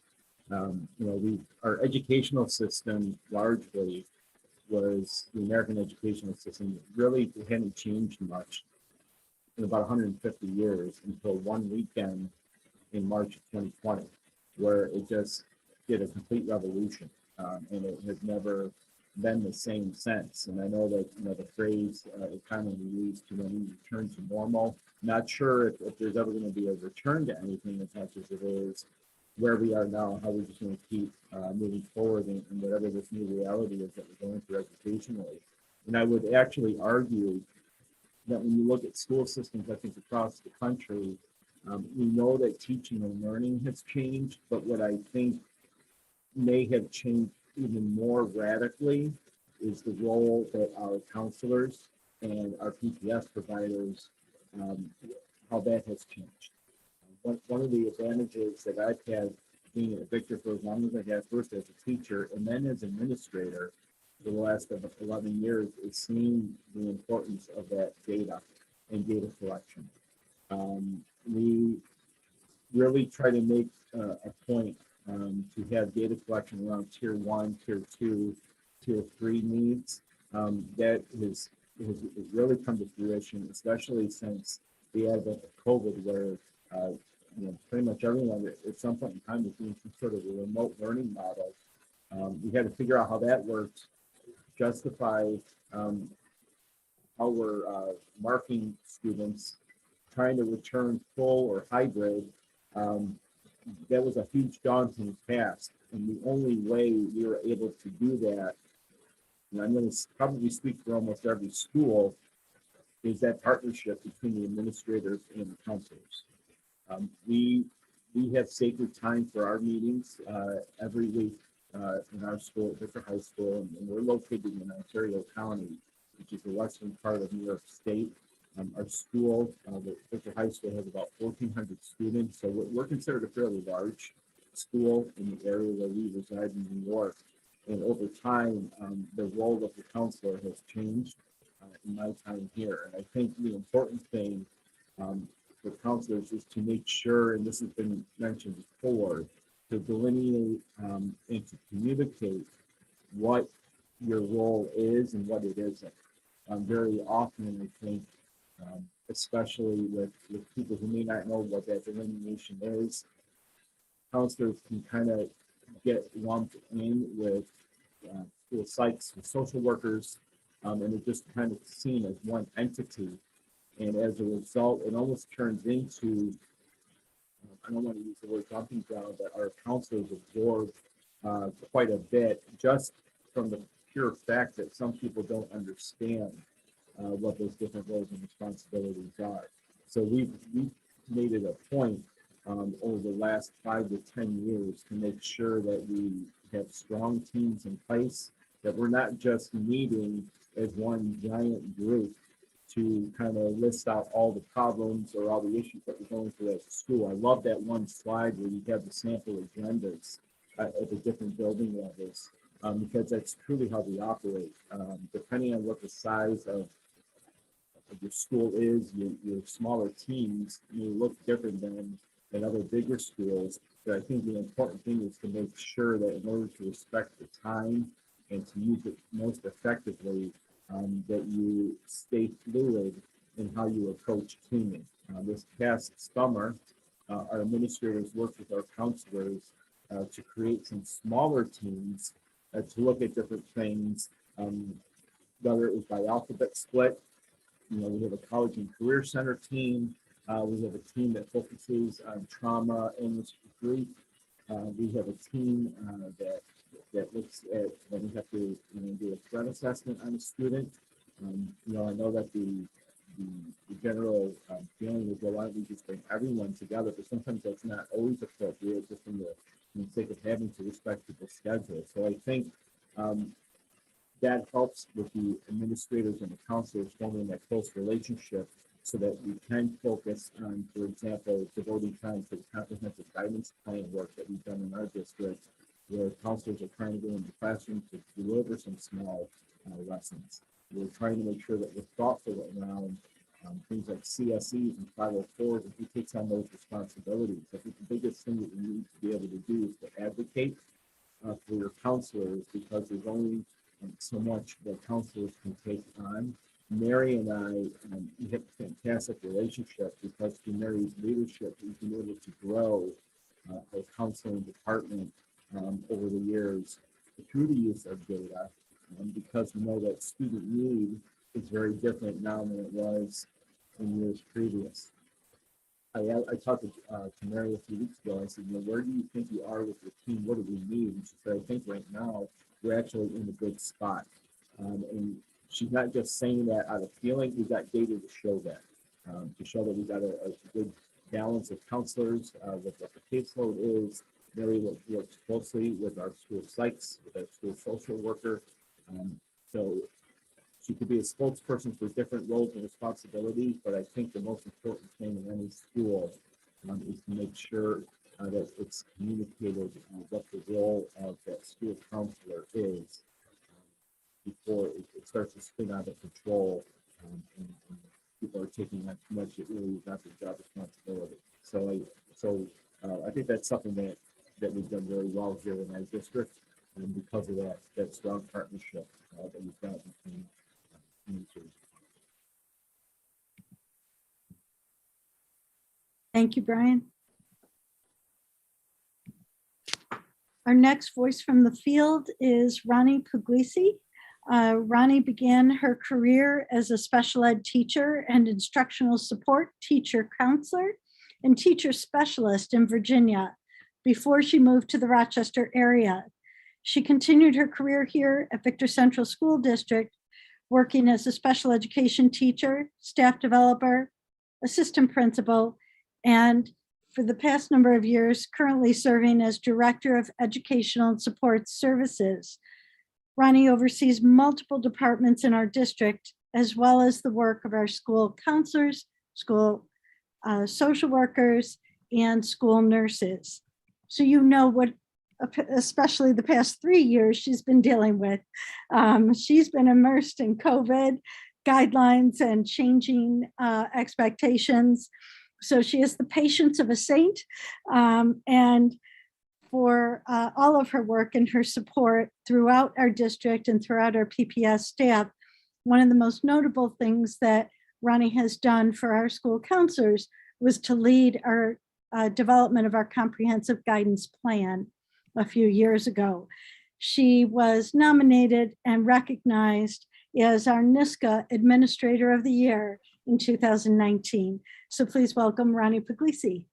You know, our educational system largely was the American educational system. Really, it hadn't changed much in about 150 years until one weekend in March of 2020, where it just did a complete revolution, and it has never been the same since. And I know that, you know, the phrase is commonly used to when we return to normal. Not sure if there's ever going to be a return to anything as much as it is where we are now, how we're just going to keep moving forward in whatever this new reality is that we're going through educationally. And I would actually argue that when you look at school systems, I think across the country, we know that teaching and learning has changed, but what I think may have changed even more radically is the role that our counselors and our PTS providers, how that has changed. One of the advantages that I've had being at Victor for as long as I have, first as a teacher and then as administrator for the last 11 years, is seeing the importance of that data and data collection. We really try to make a point to have data collection around tier 1, tier 2, tier 3 needs. That has really come to fruition, especially since the advent of COVID, where pretty much everyone at some point in time was doing some sort of a remote learning model. We had to figure out how that worked, justify how we're marking students, trying to return full or hybrid. That was a huge daunting task, and the only way we were able to do that, and I'm going to probably speak for almost every school, is that partnership between the administrators and the counselors. We have sacred time for our meetings every week in our school at Victor High School, and we're located in Ontario County, which is the western part of New York State. Our school, the Victor High School, has about 1,400 students, so we're considered a fairly large school in the area where we reside in New York. And over time, the role of the counselor has changed in my time here. And I think the important thing for counselors is to make sure, and this has been mentioned before, to delineate and to communicate what your role is and what it isn't. Very often, I think, especially with people who may not know what that delineation is, counselors can kind of get lumped in with school psychs, with social workers, and they're just kind of seen as one entity. And as a result, it almost turns into, I don't want to use the word dumping ground, but our counselors absorb quite a bit just from the pure fact that some people don't understand what those different roles and responsibilities are. So we've made it a point over the last 5 to 10 years to make sure that we have strong teams in place, that we're not just meeting as one giant group to kind of list out all the problems or all the issues that we're going through at the school. I love that one slide where you have the sample agendas at the different building levels, because that's truly how we operate. Depending on what the size of your school is, your smaller teams may look different than other bigger schools. But I think the important thing is to make sure that in order to respect the time and to use it most effectively, that you stay fluid in how you approach teaming. This past summer, our administrators worked with our counselors to create some smaller teams to look at different things, whether it was by alphabet split. We have a college and career center team. We have a team that focuses on trauma, illness, grief. We have a team that looks at when we have to do a threat assessment on a student. I know that the general feeling is, well, why don't we just bring everyone together? But sometimes that's not always appropriate, just for the sake of having to respect people's schedules. So I think that helps with the administrators and the counselors forming that close relationship, so that we can focus on, for example, devoting time to the comprehensive guidance plan work that we've done in our district, where counselors are trying to go into the classroom to deliver some small lessons. We're trying to make sure that we're thoughtful around things like CSEs and 504s, and who takes on those responsibilities. I think the biggest thing that we need to be able to do is to advocate for your counselors, because there's only so much that counselors can take on. Mary and I, we have a fantastic relationship, because through Mary's leadership, we've been able to grow our counseling department over the years through the use of data, because we know that student need is very different now than it was in years previous. I talked to Mary a few weeks ago. I said, where do you think you are with your team? What do we need? And she said, I think right now we're actually in a good spot. And she's not just saying that out of feeling. We've got data to show that, we've got a good balance of counselors, with what the caseload is. Mary works closely with our school psychs, with our school social worker. So she could be a spokesperson for different roles and responsibilities, but I think the most important thing in any school is to make sure that it's communicated what the role of that school counselor is before it starts to spin out of control, and people are taking on too much. It really is not their job responsibility. So I think that's something that we've done very well here in our district, and because of that strong partnership that we've got between communities. Thank you, Brian. Our next voice from the field is Ronnie Puglisi. Ronnie began her career as a special ed teacher and instructional support teacher counselor and teacher specialist in Virginia before she moved to the Rochester area. She continued her career here at Victor Central School District, working as a special education teacher, staff developer, assistant principal, and for the past number of years, currently serving as Director of Educational and Support Services. Ronnie oversees multiple departments in our district, as well as the work of our school counselors, school social workers, and school nurses. So you know what, especially the past 3 years, she's been dealing with. She's been immersed in COVID guidelines and changing expectations. So she has the patience of a saint, and for all of her work and her support throughout our district and throughout our PPS staff. One of the most notable things that Ronnie has done for our school counselors was to lead our development of our comprehensive guidance plan a few years ago. She was nominated and recognized as our NISCA Administrator of the Year in 2019. So please welcome Ronnie Puglisi.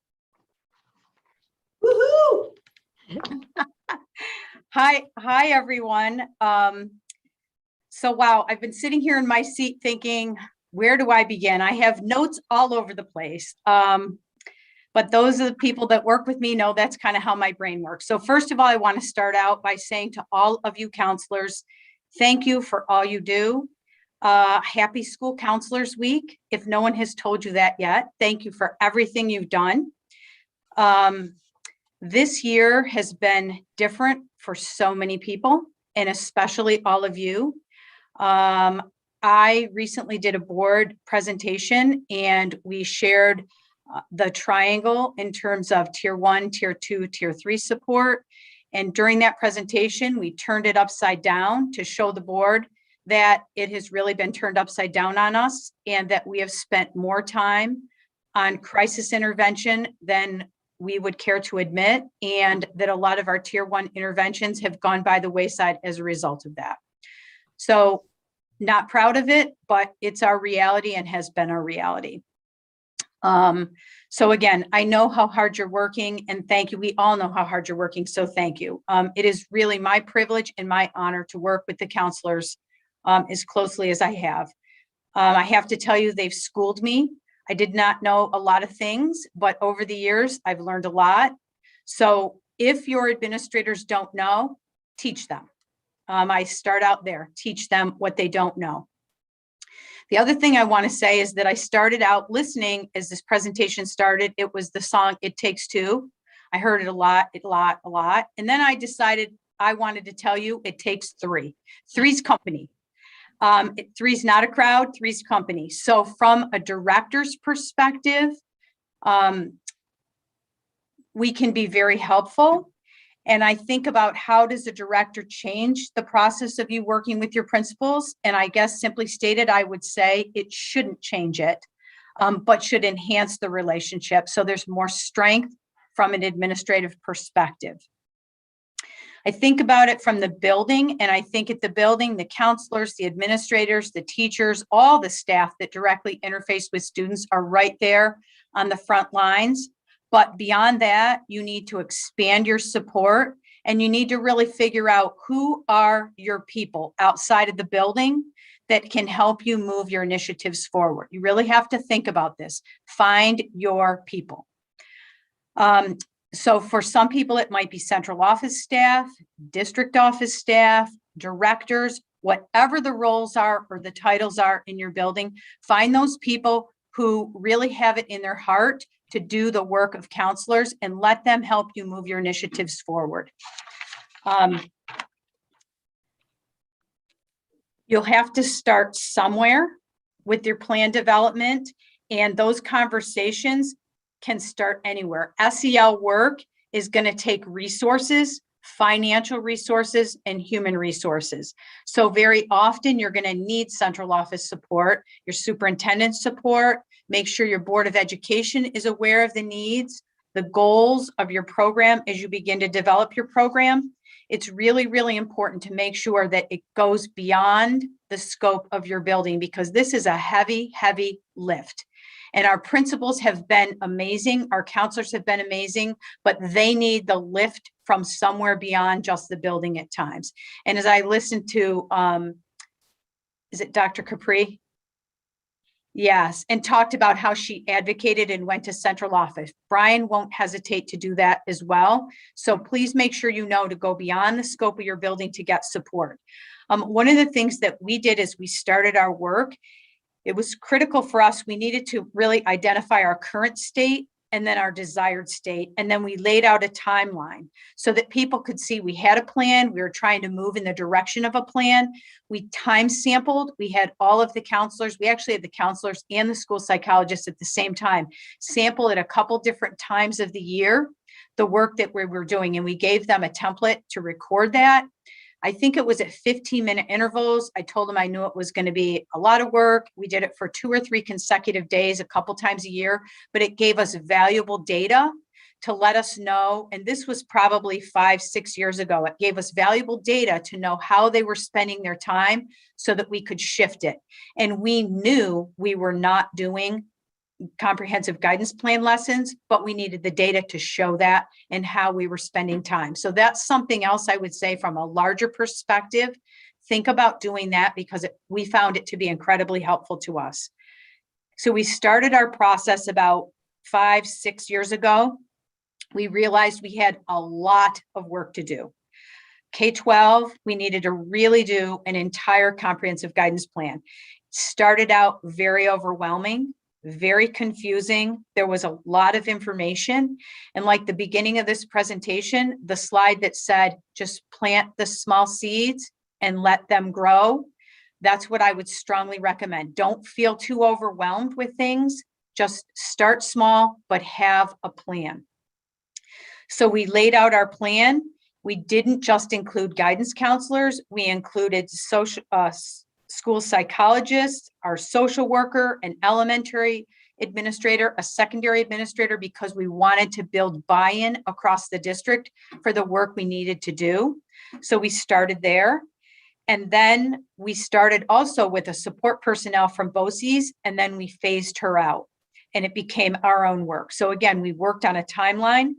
Woohoo! Hi, everyone. So wow, I've been sitting here in my seat thinking, where do I begin? I have notes all over the place. But those are the people that work with me know that's kind of how my brain works. So first of all, I want to start out by saying to all of you counselors, thank you for all you do. Happy School Counselors Week. If no one has told you that yet, thank you for everything you've done. This year has been different for so many people, and especially all of you. I recently did a board presentation and we shared the triangle in terms of tier 1, tier 2, tier 3 support. And during that presentation, we turned it upside down to show the board that it has really been turned upside down on us, and that we have spent more time on crisis intervention than we would care to admit, and that a lot of our tier 1 interventions have gone by the wayside as a result of that. So not proud of it, but it's our reality and has been our reality. So again, I know how hard you're working, and thank you. We all know how hard you're working, so thank you. It is really my privilege and my honor to work with the counselors as closely as I have. I have to tell you, they've schooled me. I did not know a lot of things, but over the years, I've learned a lot. So if your administrators don't know, teach them. I start out there, teach them what they don't know. The other thing I want to say is that I started out listening as this presentation started. It was the song, It Takes Two. I heard it a lot. And then I decided I wanted to tell you it takes three. Three's company. Three's not a crowd, three's company. So from a director's perspective, we can be very helpful. And I think about how does a director change the process of you working with your principals? And I guess simply stated, I would say it shouldn't change it, but should enhance the relationship. So there's more strength from an administrative perspective. I think about it from the building, and I think at the building, the counselors, the administrators, the teachers, all the staff that directly interface with students are right there on the front lines. But beyond that, you need to expand your support, and you need to really figure out who are your people outside of the building that can help you move your initiatives forward. You really have to think about this. Find your people. So for some people, it might be central office staff, district office staff, directors, whatever the roles are or the titles are in your building. Find those people who really have it in their heart to do the work of counselors and let them help you move your initiatives forward. You'll have to start somewhere with your plan development, and those conversations can start anywhere. SEL work is going to take resources, financial resources, and human resources. So very often you're going to need central office support, your superintendent support. Make sure your Board of Education is aware of the needs, the goals of your program as you begin to develop your program. It's really, really important to make sure that it goes beyond the scope of your building, because this is a heavy, heavy lift. And our principals have been amazing. Our counselors have been amazing, but they need the lift from somewhere beyond just the building at times. And as I listened to, is it Dr. Capri? Yes, and talked about how she advocated and went to central office. Brian won't hesitate to do that as well. So please make sure you know to go beyond the scope of your building to get support. One of the things that we did as we started our work, it was critical for us. We needed to really identify our current state and then our desired state. And then we laid out a timeline so that people could see we had a plan. We were trying to move in the direction of a plan. We time sampled. We had all of the counselors. We actually had the counselors and the school psychologists at the same time sample at a couple different times of the year, the work that we were doing. And we gave them a template to record that. I think it was at 15-minute intervals. I told them I knew it was going to be a lot of work. We did it for 2 or 3 consecutive days, a couple times a year, but it gave us valuable data to let us know. And this was probably 5-6 years ago. It gave us valuable data to know how they were spending their time so that we could shift it. And we knew we were not doing comprehensive guidance plan lessons, but we needed the data to show that and how we were spending time. So that's something else I would say from a larger perspective. Think about doing that, because we found it to be incredibly helpful to us. So we started our process about 5-6 years ago. We realized we had a lot of work to do. K-12, we needed to really do an entire comprehensive guidance plan. Started out very overwhelming, very confusing. There was a lot of information. And like the beginning of this presentation, the slide that said, just plant the small seeds and let them grow. That's what I would strongly recommend. Don't feel too overwhelmed with things. Just start small, but have a plan. So we laid out our plan. We didn't just include guidance counselors. We included school psychologists, our social worker, an elementary administrator, a secondary administrator, because we wanted to build buy-in across the district for the work we needed to do. So we started there. And then we started also with a support personnel from BOCES, and then we phased her out and it became our own work. So again, we worked on a timeline.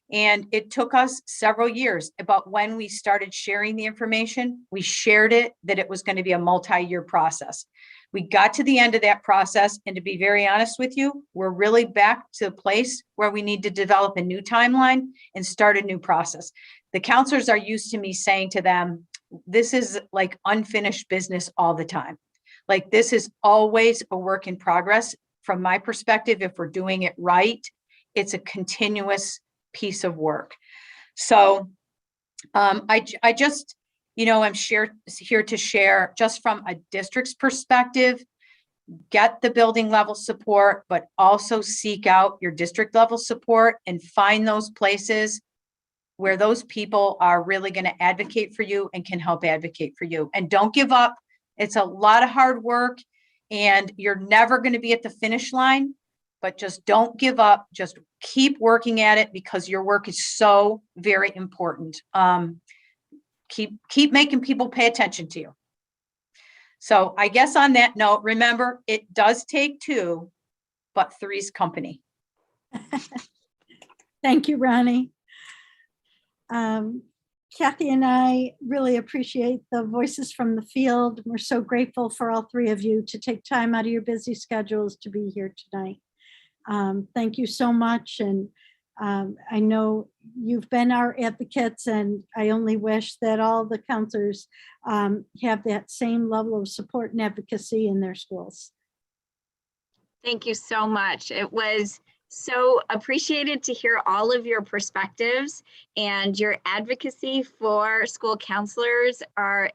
And it took us several years. About when we started sharing the information, we shared it that it was going to be a multi-year process. We got to the end of that process, and to be very honest with you, we're really back to a place where we need to develop a new timeline and start a new process. The counselors are used to me saying to them, this is like unfinished business all the time. Like, this is always a work in progress. From my perspective, if we're doing it right, it's a continuous piece of work. So I just, I'm here to share just from a district's perspective, get the building level support, but also seek out your district level support and find those places where those people are really going to advocate for you and can help advocate for you. And don't give up. It's a lot of hard work and you're never going to be at the finish line, but just don't give up. Just keep working at it, because your work is so very important. Keep making people pay attention to you. So I guess on that note, remember, it does take 2, but 3's company. Thank you, Ronnie. Kathy and I really appreciate the voices from the field. We're so grateful for all 3 of you to take time out of your busy schedules to be here tonight. Thank you so much. And I know you've been our advocates, and I only wish that all the counselors have that same level of support and advocacy in their schools. Thank you so much. It was so appreciated to hear all of your perspectives, and your advocacy for school counselors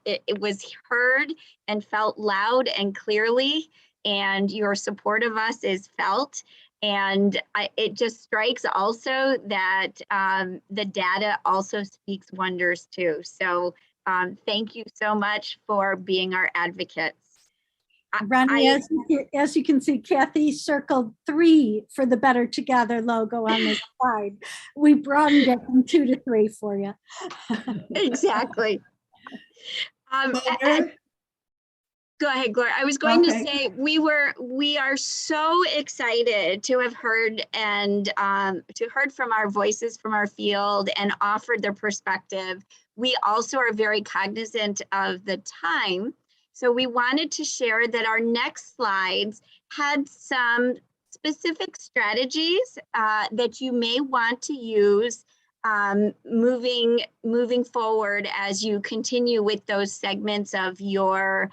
it was heard and felt loud and clearly, and your support of us is felt. And it just strikes also that the data also speaks wonders too. So thank you so much for being our advocates. Ronnie, as you can see, Kathy circled 3 for the Better Together logo on this slide. We broadened it from 2 to 3 for you. Exactly. Thunder? Go ahead, Gloria. I was going to Okay. say we are so excited to have heard and heard from our voices from our field and offered their perspective. We also are very cognizant of the time. So we wanted to share that our next slides had some specific strategies that you may want to use moving forward as you continue with those segments of your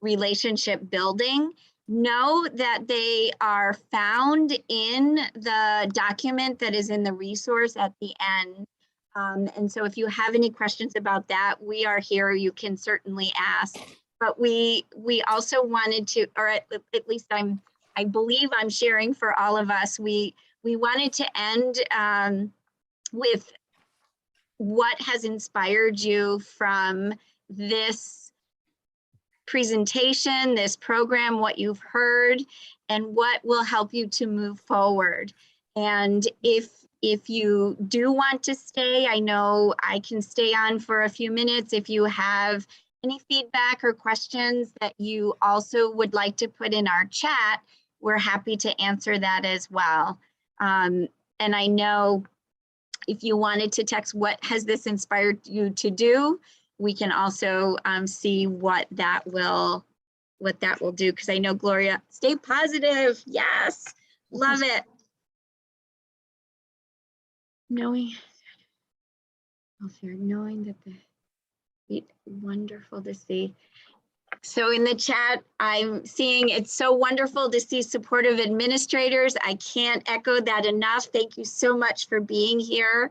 relationship building. Know that they are found in the document that is in the resource at the end. And so if you have any questions about that, we are here, you can certainly ask. But we also wanted to, or at least I believe I'm sharing for all of us, we wanted to end with what has inspired you from this presentation, this program, what you've heard, and what will help you to move forward. And if you do want to stay, I know I can stay on for a few minutes. If you have any feedback or questions that you also would like to put in our chat, we're happy to answer that as well. And I know if you wanted to text what has this inspired you to do, we can also see what that will do, because I know Gloria, stay positive. Yes, love it. Knowing that wonderful to see. So in the chat, I'm seeing it's so wonderful to see supportive administrators. I can't echo that enough. Thank you so much for being here.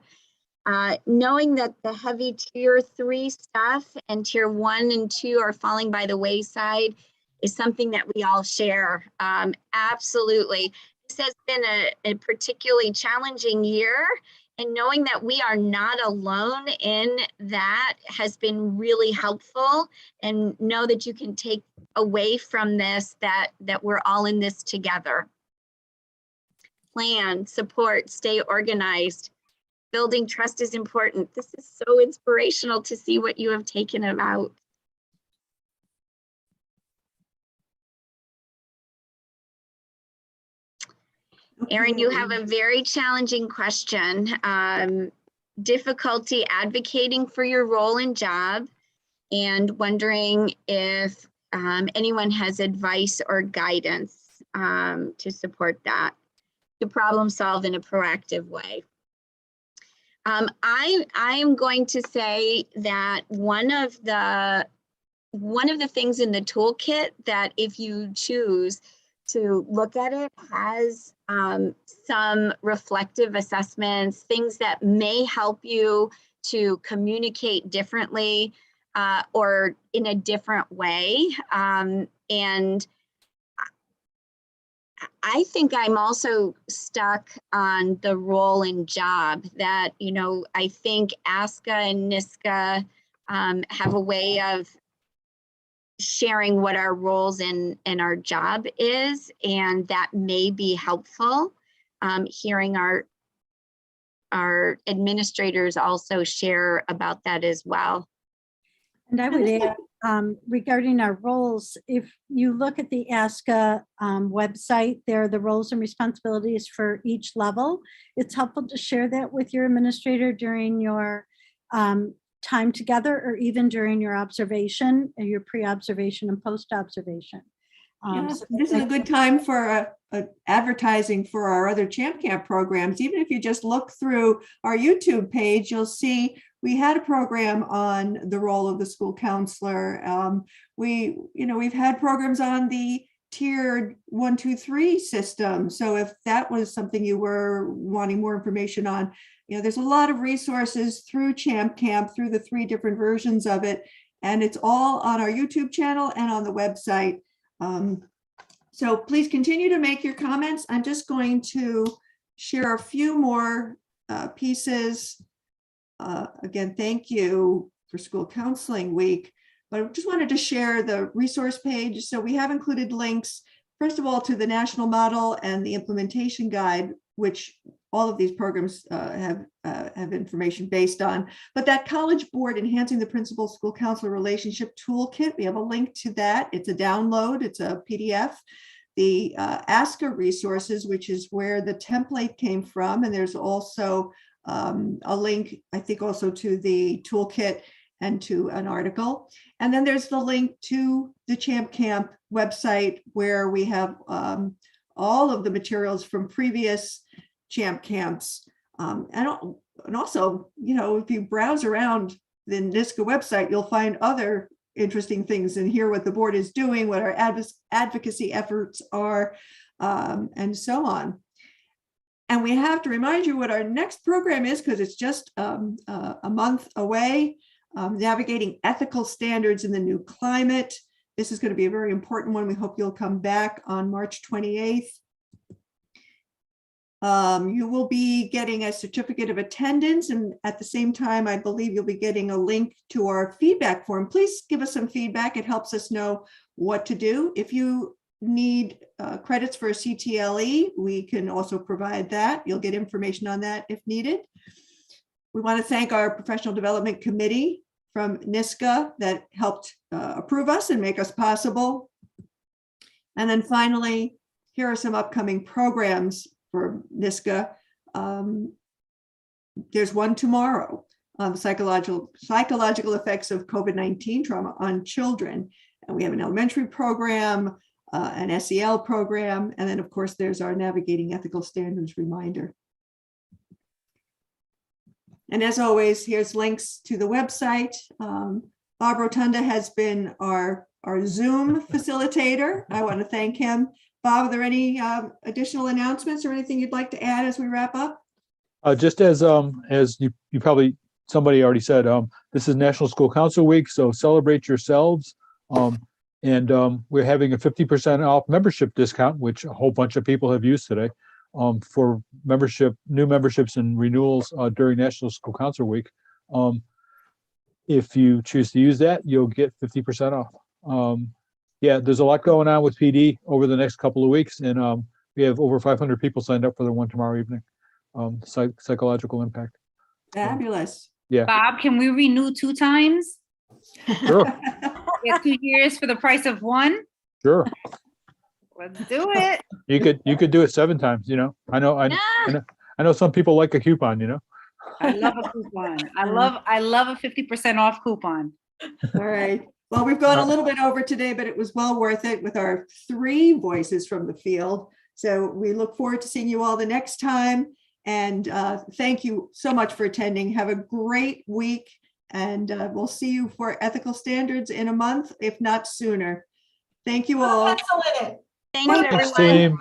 Knowing that the heavy tier 3 stuff and tier 1 and 2 are falling by the wayside is something that we all share. Absolutely. This has been a particularly challenging year, and knowing that we are not alone in that has been really helpful, and know that you can take away from this that we're all in this together. Plan, support, stay organized. Building trust is important. This is so inspirational to see what you have taken about. Erin, you have a very challenging question. Difficulty advocating for your role and job, and wondering if anyone has advice or guidance to support that, to problem solve in a proactive way. I am going to say that one of the things in the toolkit that, if you choose to look at it, has some reflective assessments, things that may help you to communicate differently or in a different way. And I think I'm also stuck on the role and job that, you know, I think Asca and NISCA have a way of sharing what our roles and our job is, and that may be helpful. Hearing our administrators also share about that as well. And I would add, regarding our roles, if you look at the Asca website, there are the roles and responsibilities for each level. It's helpful to share that with your administrator during your time together, or even during your observation, your pre-observation and post-observation. Yes, this is a good time for advertising for our other Champ Camp programs. Even if you just look through our YouTube page, you'll see we had a program on the role of the school counselor. We've had programs on the tiered 1, 2, 3 system. So if that was something you were wanting more information on, there's a lot of resources through Champ Camp, through the 3 different versions of it. And it's all on our YouTube channel and on the website. So please continue to make your comments. I'm just going to share a few more pieces. Again, thank you for School Counseling Week, but I just wanted to share the resource page. So we have included links, first of all, to the national model and the implementation guide, which all of these programs have information based on. But that College Board Enhancing the Principal School Counselor Relationship Toolkit, we have a link to that. It's a download, it's a PDF. The Asca resources, which is where the template came from. And there's also a link, I think, also to the toolkit and to an article. And then there's the link to the Champ Camp website, where we have all of the materials from previous Champ Camps. And also, if you browse around the NISCA website, you'll find other interesting things and hear what the board is doing, what our advocacy efforts are, and so on. And we have to remind you what our next program is, because it's just a month away. Navigating ethical standards in the new climate. This is going to be a very important one. We hope you'll come back on March 28th. You will be getting a certificate of attendance, and at the same time, I believe you'll be getting a link to our feedback form. Please give us some feedback. It helps us know what to do. If you need credits for a CTLE, we can also provide that. You'll get information on that if needed. We want to thank our professional development committee from NISCA that helped approve us and make us possible. And then finally, here are some upcoming programs for NISCA. There's one tomorrow on the psychological effects of COVID-19 trauma on children. And we have an elementary program, an SEL program, and then of course there's our Navigating Ethical Standards reminder. And as always, here's links to the website. Bob Rotunda has been our Zoom facilitator. I want to thank him. Bob, are there any additional announcements or anything you'd like to add as we wrap up? Just as you probably, somebody already said, this is National School Council Week, so celebrate yourselves. And we're having a 50% off membership discount, which a whole bunch of people have used today, for new memberships and renewals during National School Council Week. If you choose to use that, you'll get 50% off. Yeah, there's a lot going on with PD over the next couple of weeks, and we have over 500 people signed up for the one tomorrow evening. Psychological impact. Fabulous. Yeah. Bob, can we renew 2 times? Sure. Get 2 years for the price of 1? Sure. Let's do it. You could do it 7 times. I know some people like a coupon. I love a coupon. I love a 50% off coupon. All right. Well, we've gone a little bit over today, but it was well worth it with our 3 voices from the field. So we look forward to seeing you all the next time. And thank you so much for attending. Have a great week. And we'll see you for ethical standards in a month, if not sooner. Thank you all. Thank you, Thanks, everyone. team.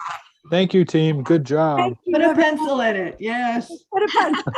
Thank you, team. Good job. Put a pencil in it. Yes. Put a pencil.